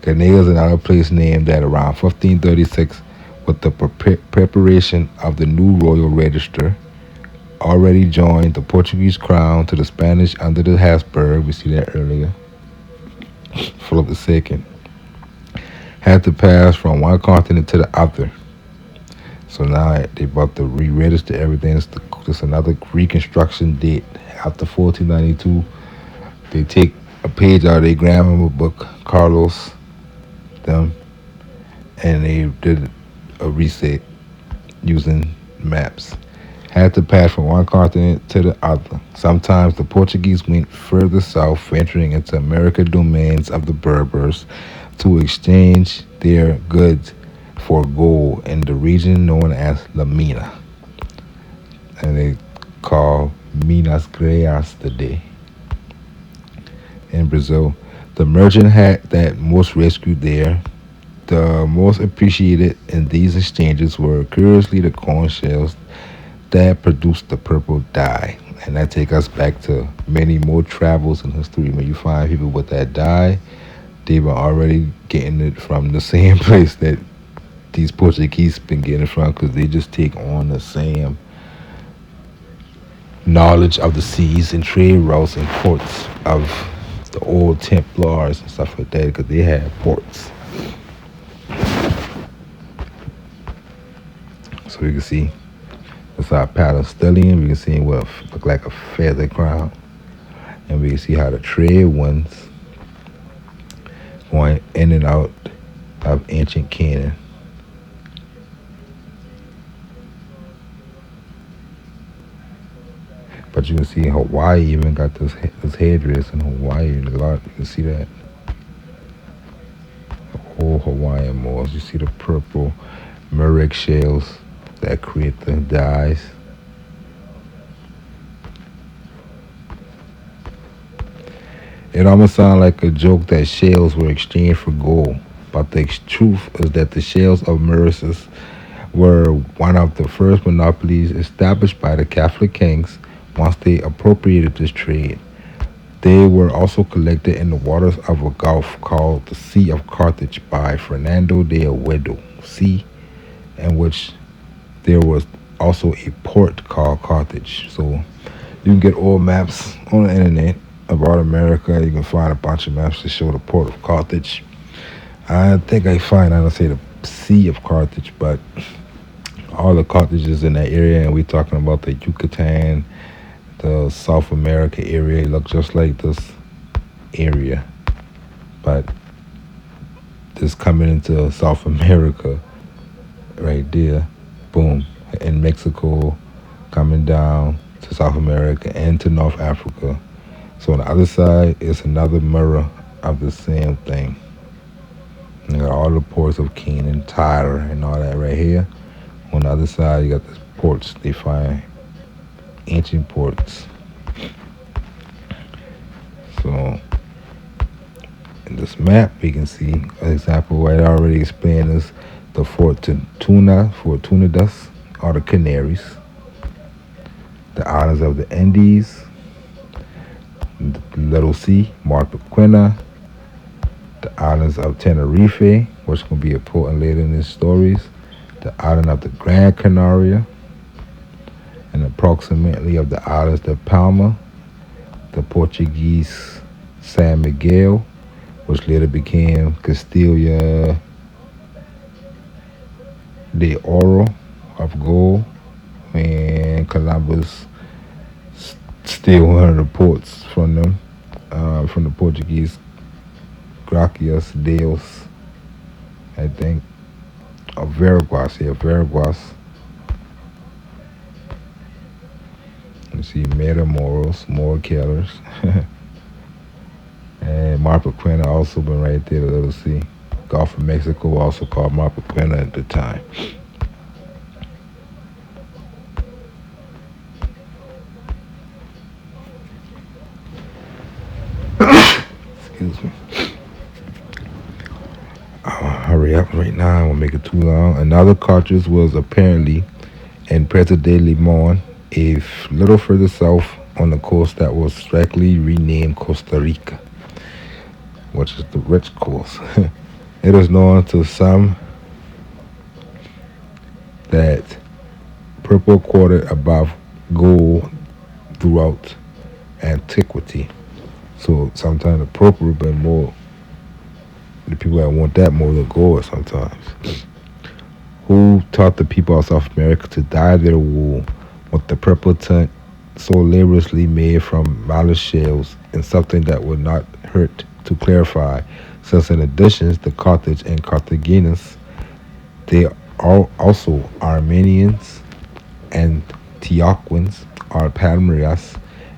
Guinea is another place named that around 1536 with the preparation of the new royal register already joined the Portuguese crown to the Spanish under the Habsburg. We see that earlier. Philip II had to pass from one continent to the other. So now they about to re-register everything. It's just another reconstruction date. After 1492, they take a page out of their grammar book, Carlos, them, and they did a reset using maps. Had to pass from one continent to the other. Sometimes the Portuguese went further south, venturing into American domains of the Berbers to exchange their goods for gold in the region known as La Mina. And they call Minas Gerais today. In Brazil, the merchant had that most rescued there. The most appreciated in these exchanges were curiously the corn shells that produced the purple dye. And that take us back to many more travels in history. When you find people with that dye, they were already getting it from the same place that these Portuguese been getting it from, because they just take on the same knowledge of the seas and trade routes and ports of the old Templars and stuff like that, because they had ports. So you can see that's our paddle stallion. We can see what look like a feather crown, and we can see how the trade ones going in and out of ancient Canaan. But you can see Hawaii even got this headdress in Hawaii. A lot, you can see that. The whole Hawaiian Moors. You see the purple Murex shells that create the dyes. It almost sounds like a joke that shells were exchanged for gold, but the truth is that the shells of Mauritius were one of the first monopolies established by the Catholic kings once they appropriated this trade. They were also collected in the waters of a gulf called the Sea of Carthage by Fernando de Oviedo, sea in which there was also a port called Carthage. So you can get old maps on the internet about America. You can find a bunch of maps to show the port of Carthage. I think I don't say the Sea of Carthage, but all the Carthages in that area, and we talking about the Yucatan, the South America area. It look just like this area, but just coming into South America right there, boom, in Mexico, coming down to South America and to North Africa. So on the other side is another mirror of the same thing. You got all the ports of Canaan, Tyre, and all that right here. On the other side, you got the ports. They find ancient ports. So in this map, we can see an example what I already explained is the Fort Tunidas, or the Canaries, the islands of the Andes, the Little Sea, Marpequena, the islands of Tenerife, which will be important later in these stories, the island of the Gran Canaria, and approximately of the islands of Palma, the Portuguese San Miguel, which later became Castilla de Oro of gold, and Columbus still one of the ports from them, from the Portuguese Gracias Deus, I think, of Veraguas, here, Veraguas. You see Matamoros, Moor Killers. And Marpequena also been right there, the Little Sea. Gulf of Mexico, also called Marpequena at the time. Excuse me. Hurry up right now, I won't make it too long. Another cartridge was apparently in present-day Limon, a little further south on the coast that was strictly renamed Costa Rica, which is the rich coast. It is known to some that purple quartered above gold throughout antiquity. So sometimes the purple but more the people that want that more than gold sometimes. Who taught the people of South America to dye their wool with the purple tint so laboriously made from mallet shells and something that would not hurt to clarify, since in addition to Carthage and Carthaginians, they are also Armenians and Antiochians are Palmyras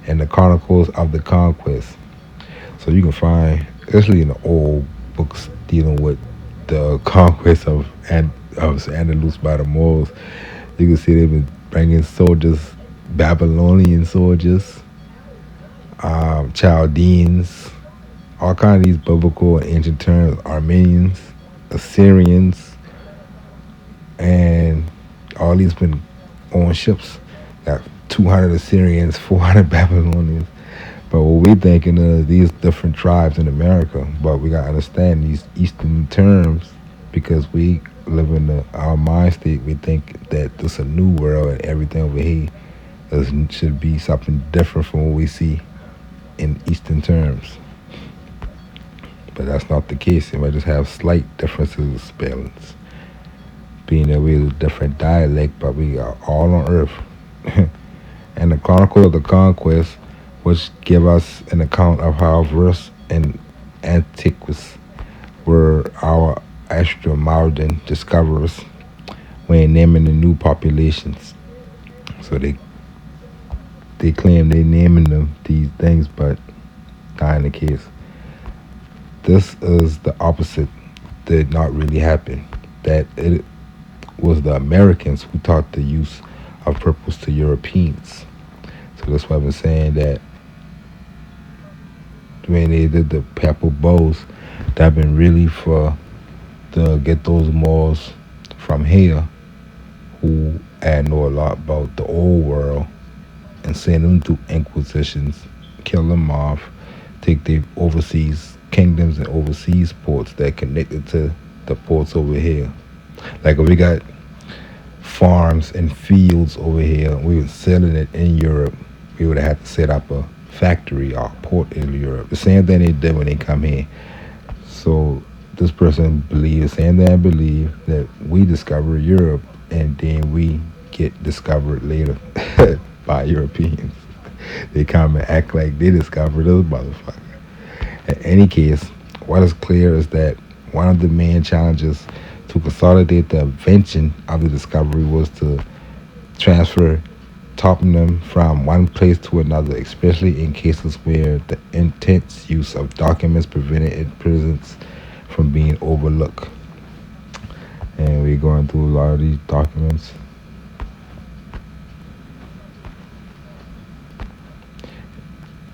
and the Chronicles of the Conquest. So you can find, especially in the old books dealing with the conquest of Andalus by the Moors, you can see they've been bringing soldiers, Babylonian soldiers, Chaldeans, all kinds of these biblical and ancient terms, Armenians, Assyrians, and all these been on ships. Got 200 Assyrians, 400 Babylonians. But what we thinking of these different tribes in America, but we gotta understand these Eastern terms because we live in our mind state. We think that this is a new world and everything over here should be something different from what we see in Eastern terms. But that's not the case. It might just have slight differences of spellings. Being that we're a different dialect, but we are all on Earth. And the Chronicle of the Conquest, which give us an account of how verse and antiques were our extra-modern discoverers when naming the new populations. So they claim they naming them these things, but not in the case. This is the opposite. Did not really happen. That it was the Americans who taught the use of purples to Europeans. So that's why I've been saying that when they did the purple bows, that been really for to get those Moors from here who know a lot about the old world and send them to inquisitions, kill them off, take their overseas kingdoms and overseas ports that connected to the ports over here. Like if we got farms and fields over here, we were selling it in Europe, we would have had to set up a factory or port in Europe. The same thing they did when they come here. So this person believes, and they believe that we discovered Europe and then we get discovered later by Europeans. They come and act like they discovered those motherfuckers. In any case, what is clear is that one of the main challenges to consolidate the invention of the discovery was to transfer toponym from one place to another, especially in cases where the intense use of documents prevented its presence from being overlooked. And we're going through a lot of these documents.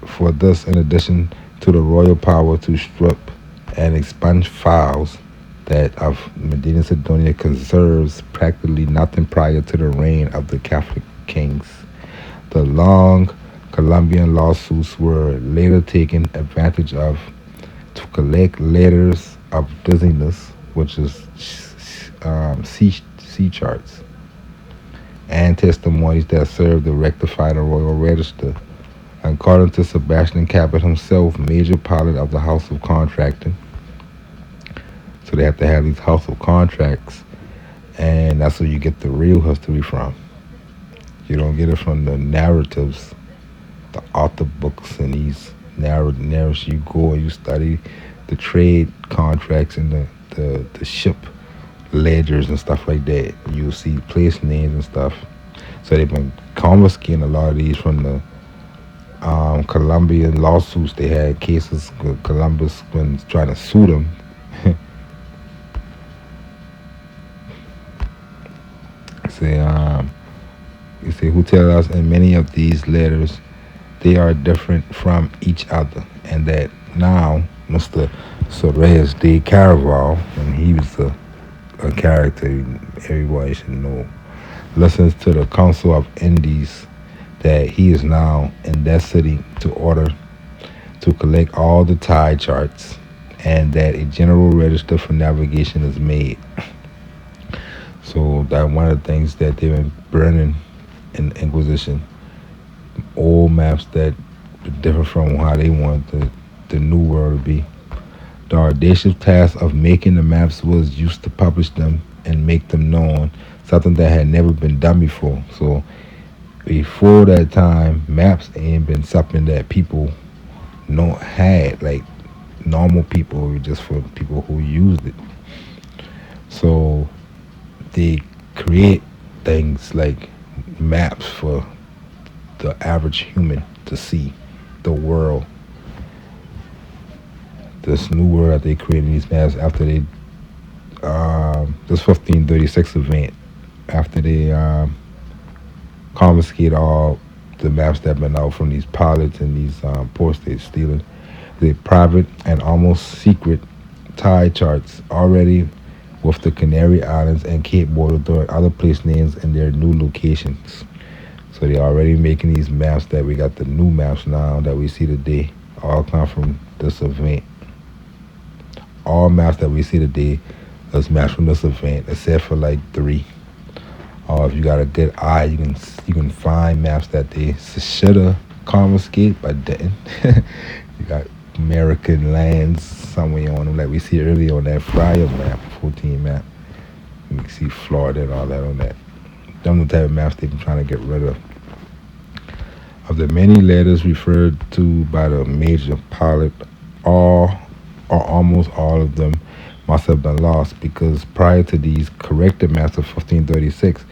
For this, in addition to the royal power to strip and expunge files that of Medina Sidonia conserves practically nothing prior to the reign of the Catholic kings. The long Colombian lawsuits were later taken advantage of to collect letters of dizziness, which is sea charts, and testimonies that served to rectify the royal register. According to Sebastian Cabot himself, major pilot of the House of Contracting. So they have to have these House of Contracts, and that's where you get the real history from. You don't get it from the narratives, the author books, and these narratives. You go and you study the trade contracts and the ship ledgers and stuff like that. You'll see place names and stuff. So they've been confiscating a lot of these from the Colombian lawsuits. They had cases with Columbus when trying to sue them. say, you say, who tell us in many of these letters they are different from each other, and that now Mr. Suarez de Caraval, and he was a character everybody should know, listens to the Council of Indies, that he is now in that city to order to collect all the tide charts, and that a general register for navigation is made. So that one of the things that they've been burning in the Inquisition, old maps that are different from how they want the new world to be. The audacious task of making the maps was used to publish them and make them known, something that had never been done before. So before that time, maps ain't been something that people had, like normal people, or just for people who used it. So they create things like maps for the average human to see the world. This new world that they created these maps after they this 1536 event, after they confiscate all the maps that have been out from these pilots and these ports they're stealing. The private and almost secret tide charts already with the Canary Islands and Cape Bordeaux and other place names in their new locations. So they're already making these maps that we got the new maps now that we see today. All come from this event. All maps that we see today is maps from this event, except for like 3. Or if you got a good eye, you can find maps that they shoulda confiscated but didn't. You got American lands somewhere on them, like we see earlier on that Fryer map, 14 map. You can see Florida and all that on that. Them the type of maps they've been trying to get rid of. Of the many letters referred to by the major pilot, all or almost all of them must have been lost, because prior to these corrected maps of 1536,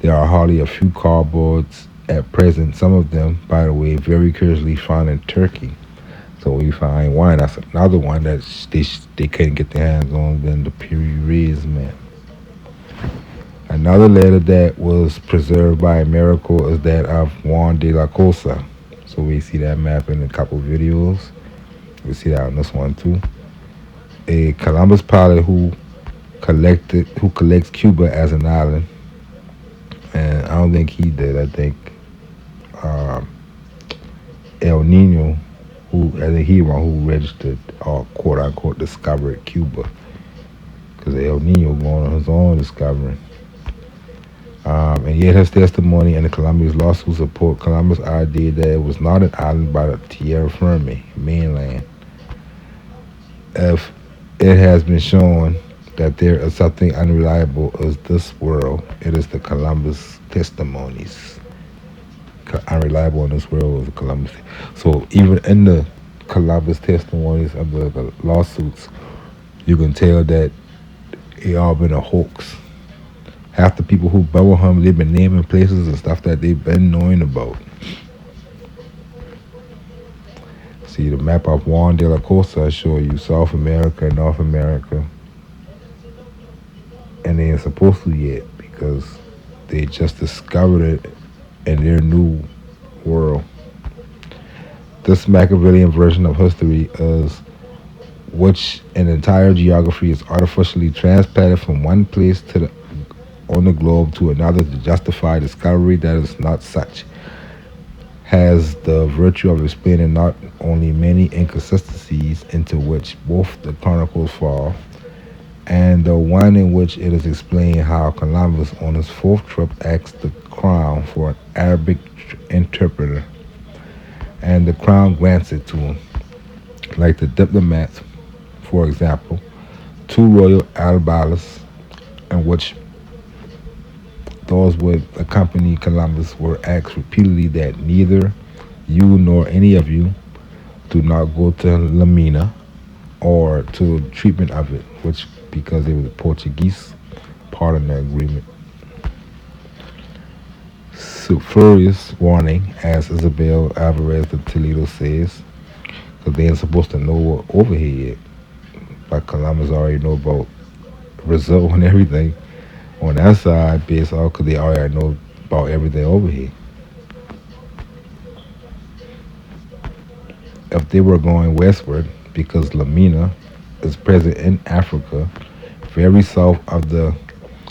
there are hardly a few cardboards at present. Some of them, by the way, very curiously found in Turkey. So we find one, that's another one that they couldn't get their hands on, than the Piri map. Another letter that was preserved by a miracle is that of Juan de la Cosa. So we see that map in a couple videos. We see that on this one too. A Columbus pilot who collects Cuba as an island, and I don't think he did. I think El Nino, I think he one who registered or quote unquote discovered Cuba, because El Nino going on his own discovering. And yet his testimony and the Colombia's lawsuit support Columbus' idea that it was not an island but a terra firma, mainland. If it has been shown that there is something unreliable as this world. It is the Columbus testimonies. Unreliable in this world is the Columbus. So even in the Columbus testimonies of the lawsuits, you can tell that it all been a hoax. Half the people who bubble hum, they've been naming places and stuff that they've been knowing about. See the map of Juan de la Costa, I show you South America, North America, and they ain't supposed to yet because they just discovered it in their new world. This Machiavellian version of history is which an entire geography is artificially transplanted from one place on the globe to another to justify discovery that is not such, has the virtue of explaining not only many inconsistencies into which both the chronicles fall, and the one in which it is explained how Columbus on his fourth trip asked the crown for an Arabic interpreter, and the crown grants it to him. Like the diplomats, for example, two royal albalas, in which those would accompany Columbus were asked repeatedly that neither you nor any of you do not go to Lamina or to treatment of it, which because they were the Portuguese part of the agreement. Sulfurious warning, as Isabel Alvarez de Toledo says, because they ain't supposed to know what over here yet. But Columbus already know about Brazil and everything on that side based off because they already know about everything over here. If they were going westward, because Lamina is present in Africa, very south of the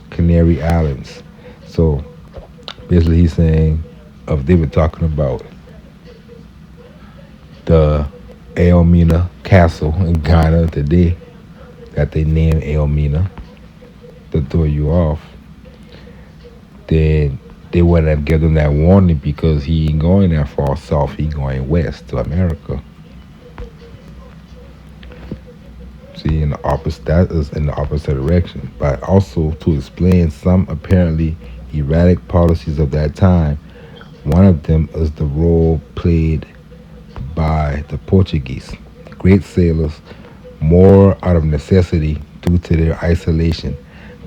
Canary Islands. So basically, he's saying if they were talking about the Elmina Castle in Ghana today, that they named Elmina to throw you off, then they wouldn't have given that warning because he ain't going that far south, he going west to America. See, in the opposite, that is in the opposite direction, but also to explain some apparently erratic policies of that time. One of them is the role played by the Portuguese, great sailors, more out of necessity due to their isolation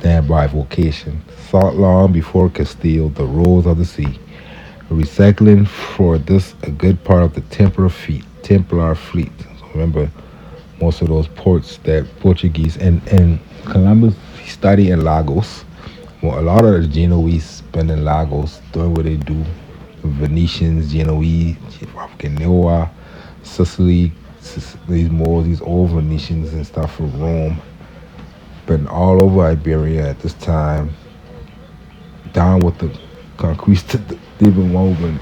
than by vocation, sought long before Castile the roads of the sea, recycling for this a good part of the Templar fleet. So remember, most of those ports that Portuguese and Columbus he studied in Lagos. Well, a lot of the Genoese been in Lagos doing what they do. The Venetians, Genoese, Genoa, Sicily, these Moors, these old Venetians and stuff from Rome. Been all over Iberia at this time. Down with the conquista, they've been woven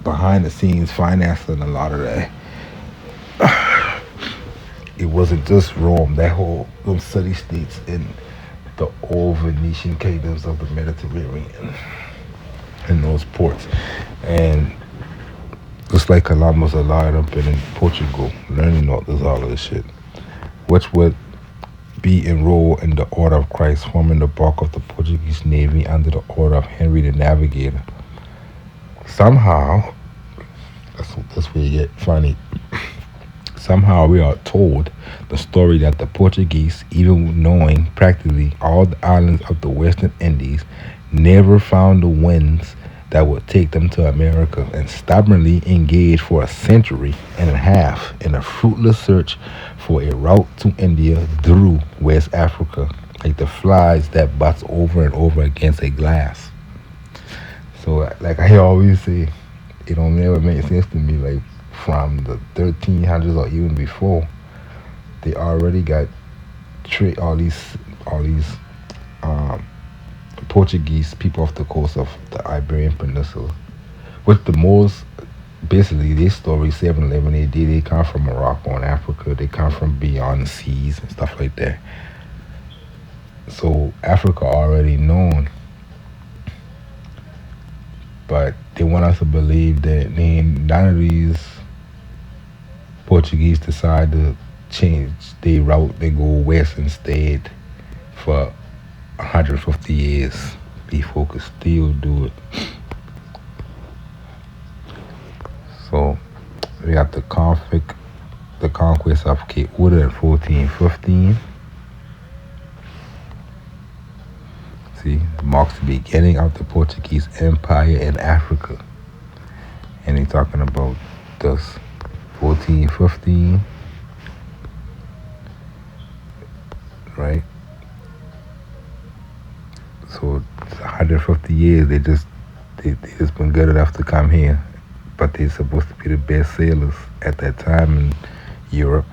behind the scenes financing a lot of that. It wasn't just Rome, that whole those city states in the old Venetian kingdoms of the Mediterranean and those ports. And just like Columbus, a lot of them been in Portugal learning all of this shit, which would be enrolled in the Order of Christ, forming the bulk of the Portuguese Navy under the order of Henry the Navigator. Somehow, that's where you get funny. Somehow we are told the story that the Portuguese, even knowing practically all the islands of the Western Indies, never found the winds that would take them to America and stubbornly engaged for a century and a half in a fruitless search for a route to India through West Africa, like the flies that butts over and over against a glass. So, like I always say, it don't never make sense to me. Like from the 1300s or even before, they already got all these um, Portuguese people off the coast of the Iberian Peninsula. With the Moors, basically, their story 711 AD, they come from Morocco and Africa. They come from beyond the seas and stuff like that. So Africa already known, but they want us to believe that none of these Portuguese decide to change their route. They go west instead for 150 years before could still do it. So we got the conquest of Cape Verde in 1415. See, marks the beginning of the Portuguese Empire in Africa. And he's talking about this 1415, right? So 150 years, they just been good enough to come here, but they're supposed to be the best sailors at that time in Europe.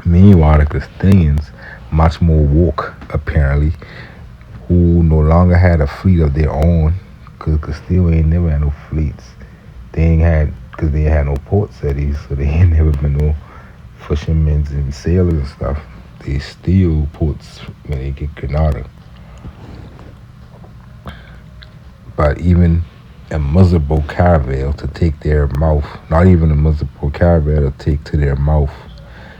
Meanwhile, the Castilians, much more woke apparently, who no longer had a fleet of their own, because Castile ain't never had no fleets. They ain't had, because they had no port cities, so they ain't never been no fishermen and sailors and stuff. They steal ports when they get Grenada. But even a miserable caravel to take their mouth, not even a miserable caravel to take to their mouth,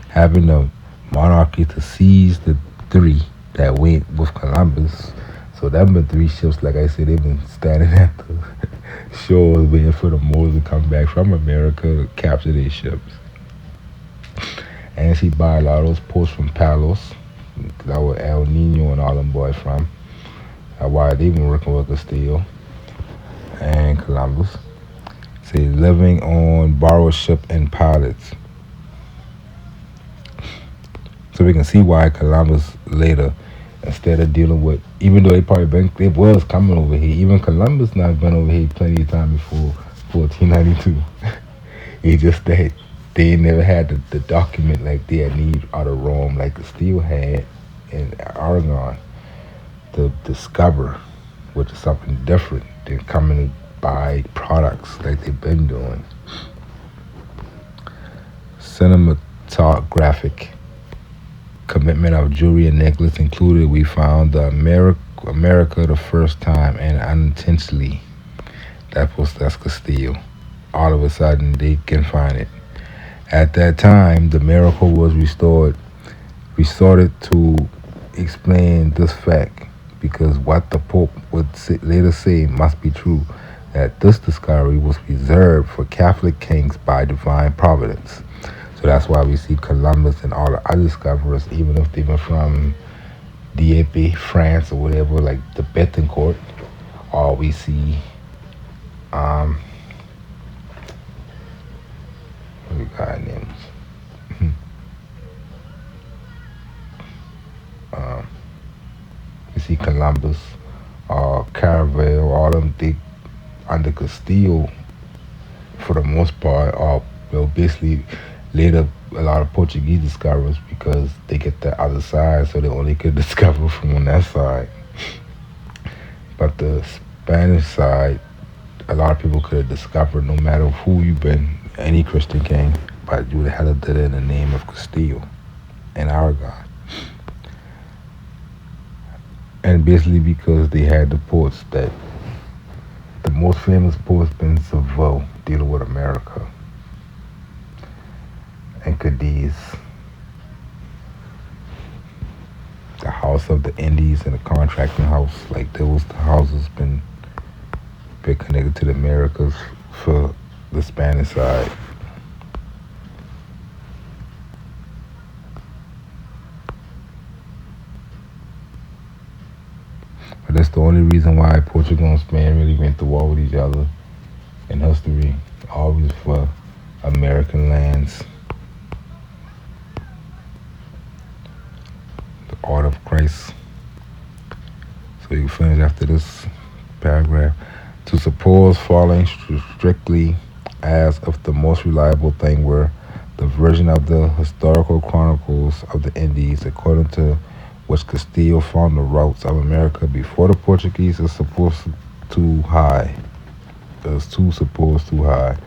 having a monarchy to seize the three that went with Columbus. So that been three ships, like I said, they've been standing at the shores waiting for the Moors to come back from America to capture their ships. And she buy a lot of those ports from Palos, that where El Nino and all them boys from. That's why they been working with Castile and Columbus. Say living on borrowed ship and pilots. So we can see why Columbus later, instead of dealing with, even though they was coming over here, even Columbus not been over here plenty of time before 1492. It's just that they never had the document like they had need out of Rome, like Castile had in Aragon, to discover, which is something different than coming to buy products like they've been doing. Cinematographic commitment of jewelry and necklace included. We found the America the first time and unintentionally. That's Castile. All of a sudden they can find it. At that time, the miracle was restored. Resorted to explain this fact because what the Pope would later say must be true, that this discovery was reserved for Catholic kings by divine providence. So that's why we see Columbus and all the other discoverers, even if they've been from Dieppe, France, or whatever, like the Betancourt, or we see, what we got names? We see Columbus, Caravel, all them, they under Castile for the most part, or well, basically later a lot of Portuguese discoverers because they get the other side, so they only could discover from on that side. But the Spanish side, a lot of people could have discovered no matter who you been, any Christian king, but you would have had to do it in the name of Castile and Aragon. And basically because they had the ports that the most famous ports been Seville, dealing with America, and Cadiz, the House of the Indies and the contracting house, like those houses been connected to the Americas for the Spanish side. But that's the only reason why Portugal and Spain really went to war with each other in history, always for American lands. The order of Christ. So you finish after this paragraph. To suppose following strictly as if the most reliable thing were the version of the historical chronicles of the Indies, according to which Castile found the routes of America before the Portuguese is supposed too high. Is too supposed too high,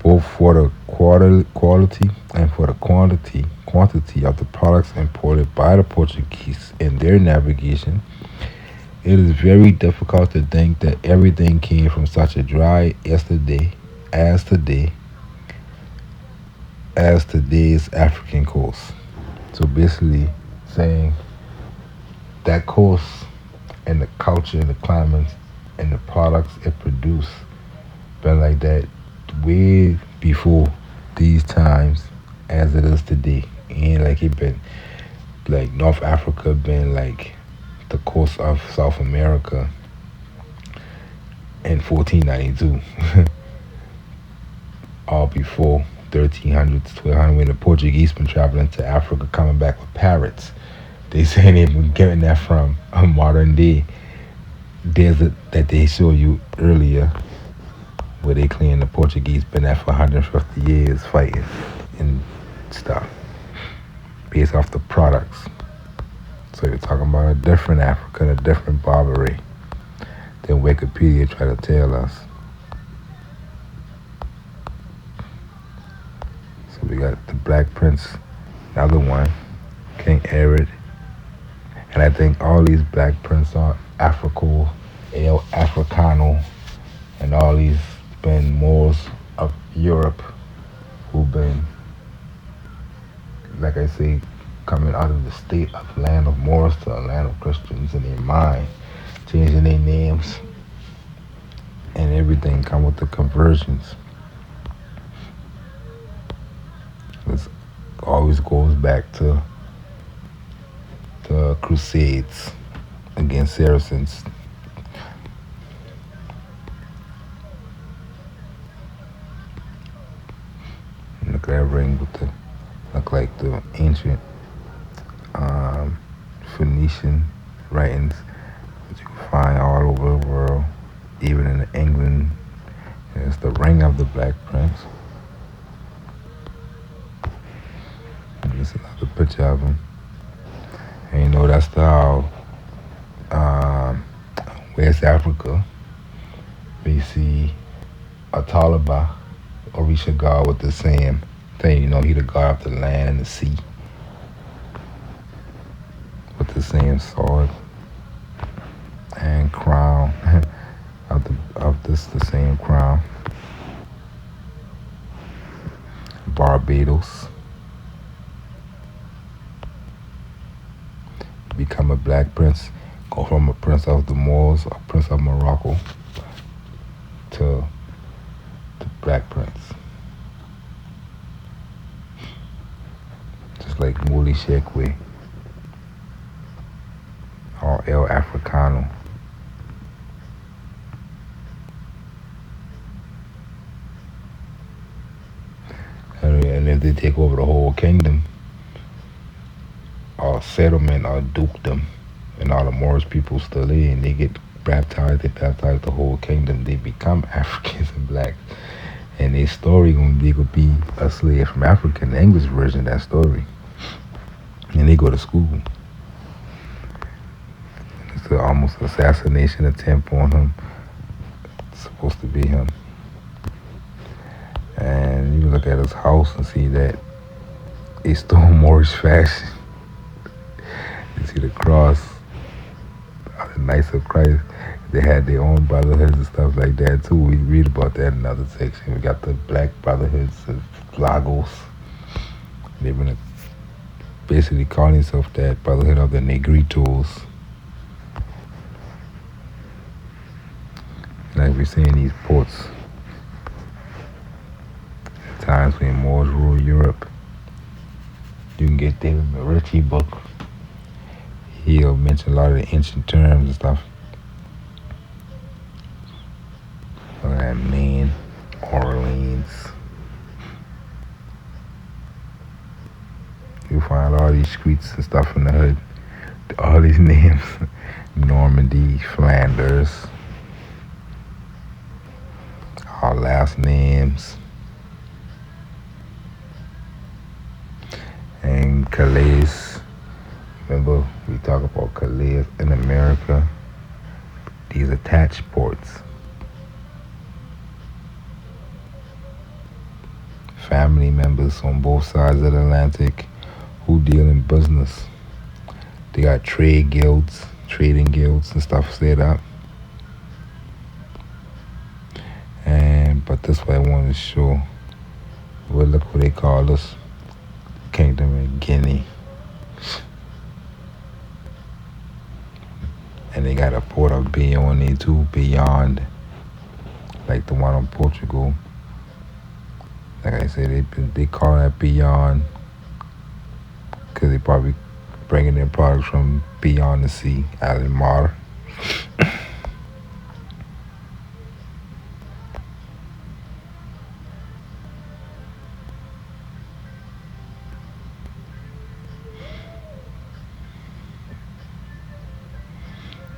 both for the quality and for the quantity of the products imported by the Portuguese in their navigation. It is very difficult to think that everything came from such a dry yesterday as today, as today's African coast. So basically saying that coast and the culture, the climate, and the products it produced been like that way before these times as it is today. And like it been like North Africa been like the coast of South America in 1492, all before 1300s, 1200 when the Portuguese been traveling to Africa coming back with parrots. They say they've been getting that from a modern day desert that they showed you earlier, where they claim the Portuguese been there for 150 years fighting and stuff, based off the products. So you're talking about a different Africa, a different Barbary than Wikipedia try to tell us. So we got the Black Prince, another one, King Herod, and I think all these Black Princes are Africo, El Africano, and all these been Moors of Europe who've been, like I say, coming out of the state of land of Moors to a land of Christians in their mind, changing their names and everything come with the conversions. It always goes back to the Crusades against Saracens. Look at that ring with the look like the ancient Phoenician writings that you can find all over the world, even in England. It's the ring of the Black Prince. And there's another picture of him. And you know that's the how West Africa we see a Taliban Orisha god with the same thing, you know, he the god of the land and the sea. With the same sword and crown of this the same crown. Barbados. Become a Black Prince. Go from a prince of the Moors or prince of Morocco to the Black Prince. Just like Muli Shekwe or El Africano. And if they take over the whole kingdom, or settlement, or dukedom, and all the Moorish people still in, they get baptized, they baptize the whole kingdom, they become Africans and blacks. And their story they could be a slave from Africa, the English version of that story. And they go to school. It's almost assassination attempt on him. It's supposed to be him. And you look at his house and see that it's still Moorish fashion. You see the cross, the Knights of Christ. They had their own brotherhoods and stuff like that too. We read about that in another section. We got the Black Brotherhoods of Lagos. They've been basically calling themselves that Brotherhood of the Negritos. Like we're seeing these ports, at times when Moors rule Europe. You can get David Ritchie book. He'll mention a lot of the ancient terms and stuff. Maine, Orleans. You'll find all these streets and stuff in the hood. All these names. Normandy, Flanders. Our last names. And Calais. Remember, we talk about Calais in America. These attached ports. Family members on both sides of the Atlantic who deal in business. They got trading guilds and stuff set up. But this way I wanted to show Well, look what they call us, Kingdom of Guinea. And they got a port of Bayonne too, beyond, like the one on Portugal. Like I said, they call that beyond because they probably bringing their products from beyond the sea, out of the water.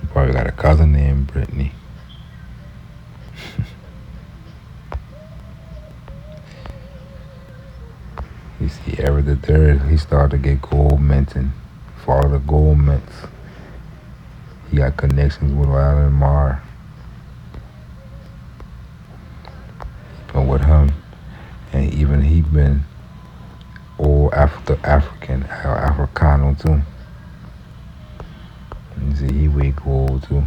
You probably got a cousin named Brittany. You see, Eric the Third, he started to get gold minting. Follow the gold mints. He got connections with Island Mar. Been with him, and even he been old African, Africano too. You see, he weigh gold too.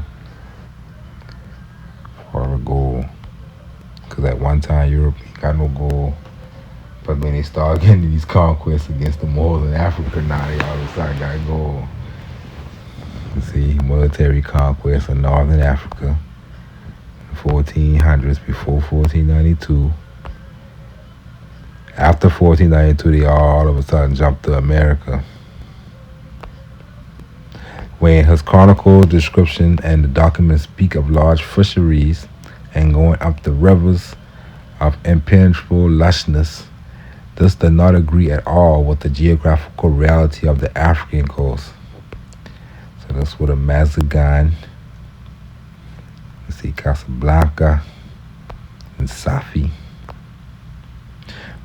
Follow the gold. Cause at one time Europe ain't got no gold. But when they start getting these conquests against the Moors in Africa, now they all of a sudden got gold. You see, military conquest in Northern Africa, 1400s before 1492. After 1492, they all of a sudden jumped to America. When his chronicle description and the documents speak of large fisheries and going up the rivers of impenetrable lushness, this does not agree at all with the geographical reality of the African coast. So that's what a Mazagan, you see Casablanca, and Safi,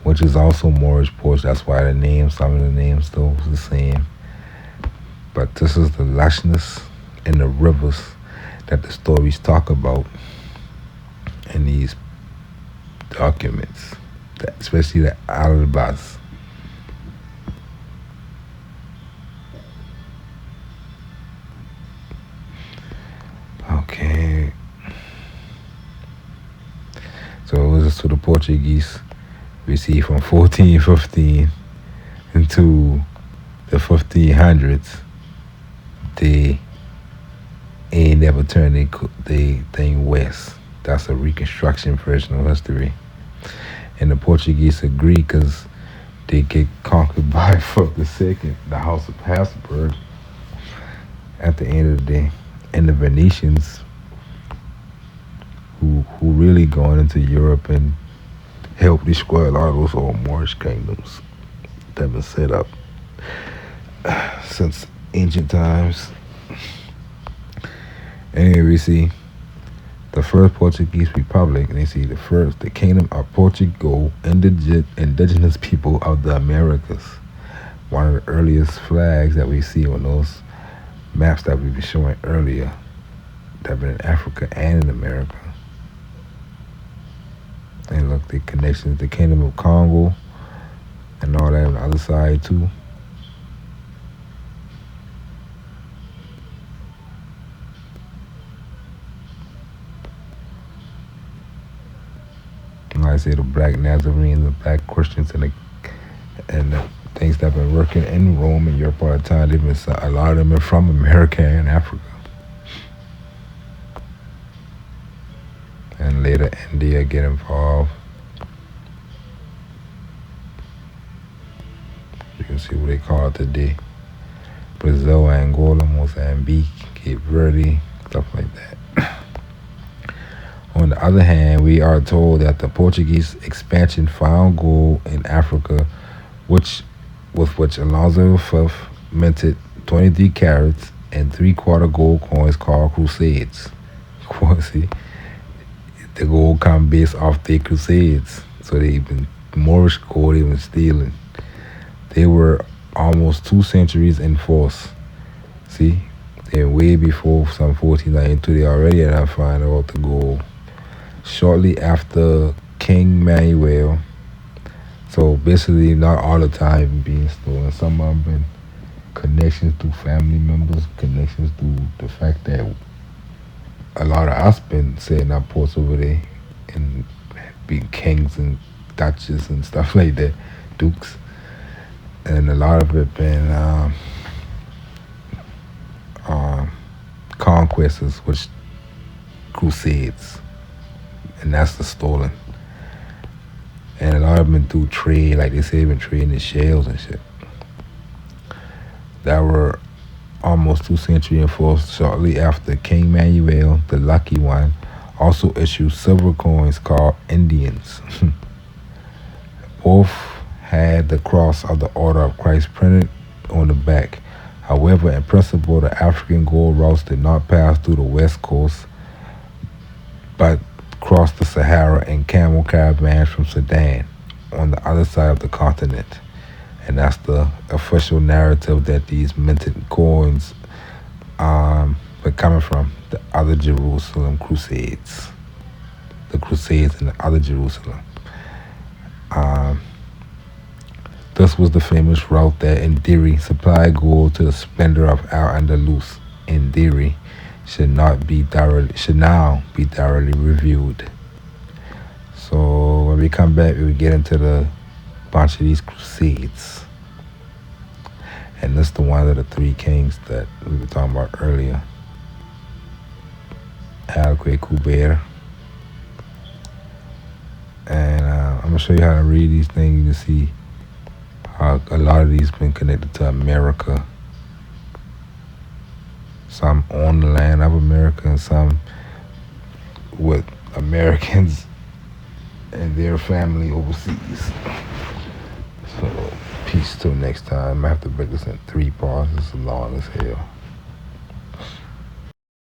which is also Moorish ports. That's why some of the names still was the same. But this is the lushness in the rivers that the stories talk about in these documents, especially the Albas. Okay. So it was to the Portuguese. We see from 1415 into the 1500s, they ain't never turned they thing west. That's a reconstruction version of history. And the Portuguese agree because they get conquered by Philip II, the House of Habsburg, at the end of the day. And the Venetians, who really going into Europe and help destroy a lot of those old Moorish kingdoms that have been set up since ancient times. Anyway, we see the first Portuguese republic, and they see the kingdom of Portugal, indigenous people of the Americas. One of the earliest flags that we see on those maps that we've been showing earlier that have been in Africa and in America. And look, the connections, the kingdom of Congo and all that on the other side too. And like I say, the black Nazarenes, the black Christians, and the things that have been working in Rome and Europe all the time, a lot of them are from America and Africa. And later India get involved. You can see what they call it today. Brazil, Angola, Mozambique, Cape Verde, stuff like that. On the other hand, we are told that the Portuguese expansion found gold in Africa, with which Alonso V minted 23 carats and 3/4 gold coins called crusades. See, the gold come based off their crusades. So they been Moorish gold they been stealing. They were almost 2 centuries in force. See, they're way before some 1492. They already had to find out the gold. Shortly after King Manuel. So basically, not all the time being stolen. Some of them been connections through family members, connections through the fact that a lot of us been setting up ports over there and being kings and duchess and stuff like that, dukes, and a lot of it been um, conquests, which crusades, and that's the stolen. And a lot of them been through trade, like they say, been trading in shells and shit. That were almost 2 centuries enforced shortly after King Manuel, the Lucky One, also issued silver coins called Indians. Both had the cross of the Order of Christ printed on the back. However, in principle, the African gold routes did not pass through the west coast, but crossed the Sahara in camel caravans from Sudan on the other side of the continent. And that's the official narrative that these minted coins were coming from the other Jerusalem Crusades. The Crusades in the other Jerusalem. Um, this was the famous route that in theory supplied gold to the splendor of Al-Andalus. In theory, should now be thoroughly reviewed. So when we come back, we will get into the bunch of these crusades. And this is the one of the three kings that we were talking about earlier. Al-Qubayr. And I'm going to show you how to read these things. You can see how a lot of these been connected to America. Some on the land of America and some with Americans and their family overseas. So peace till next time. I have to break this in 3 parts. It's long as hell.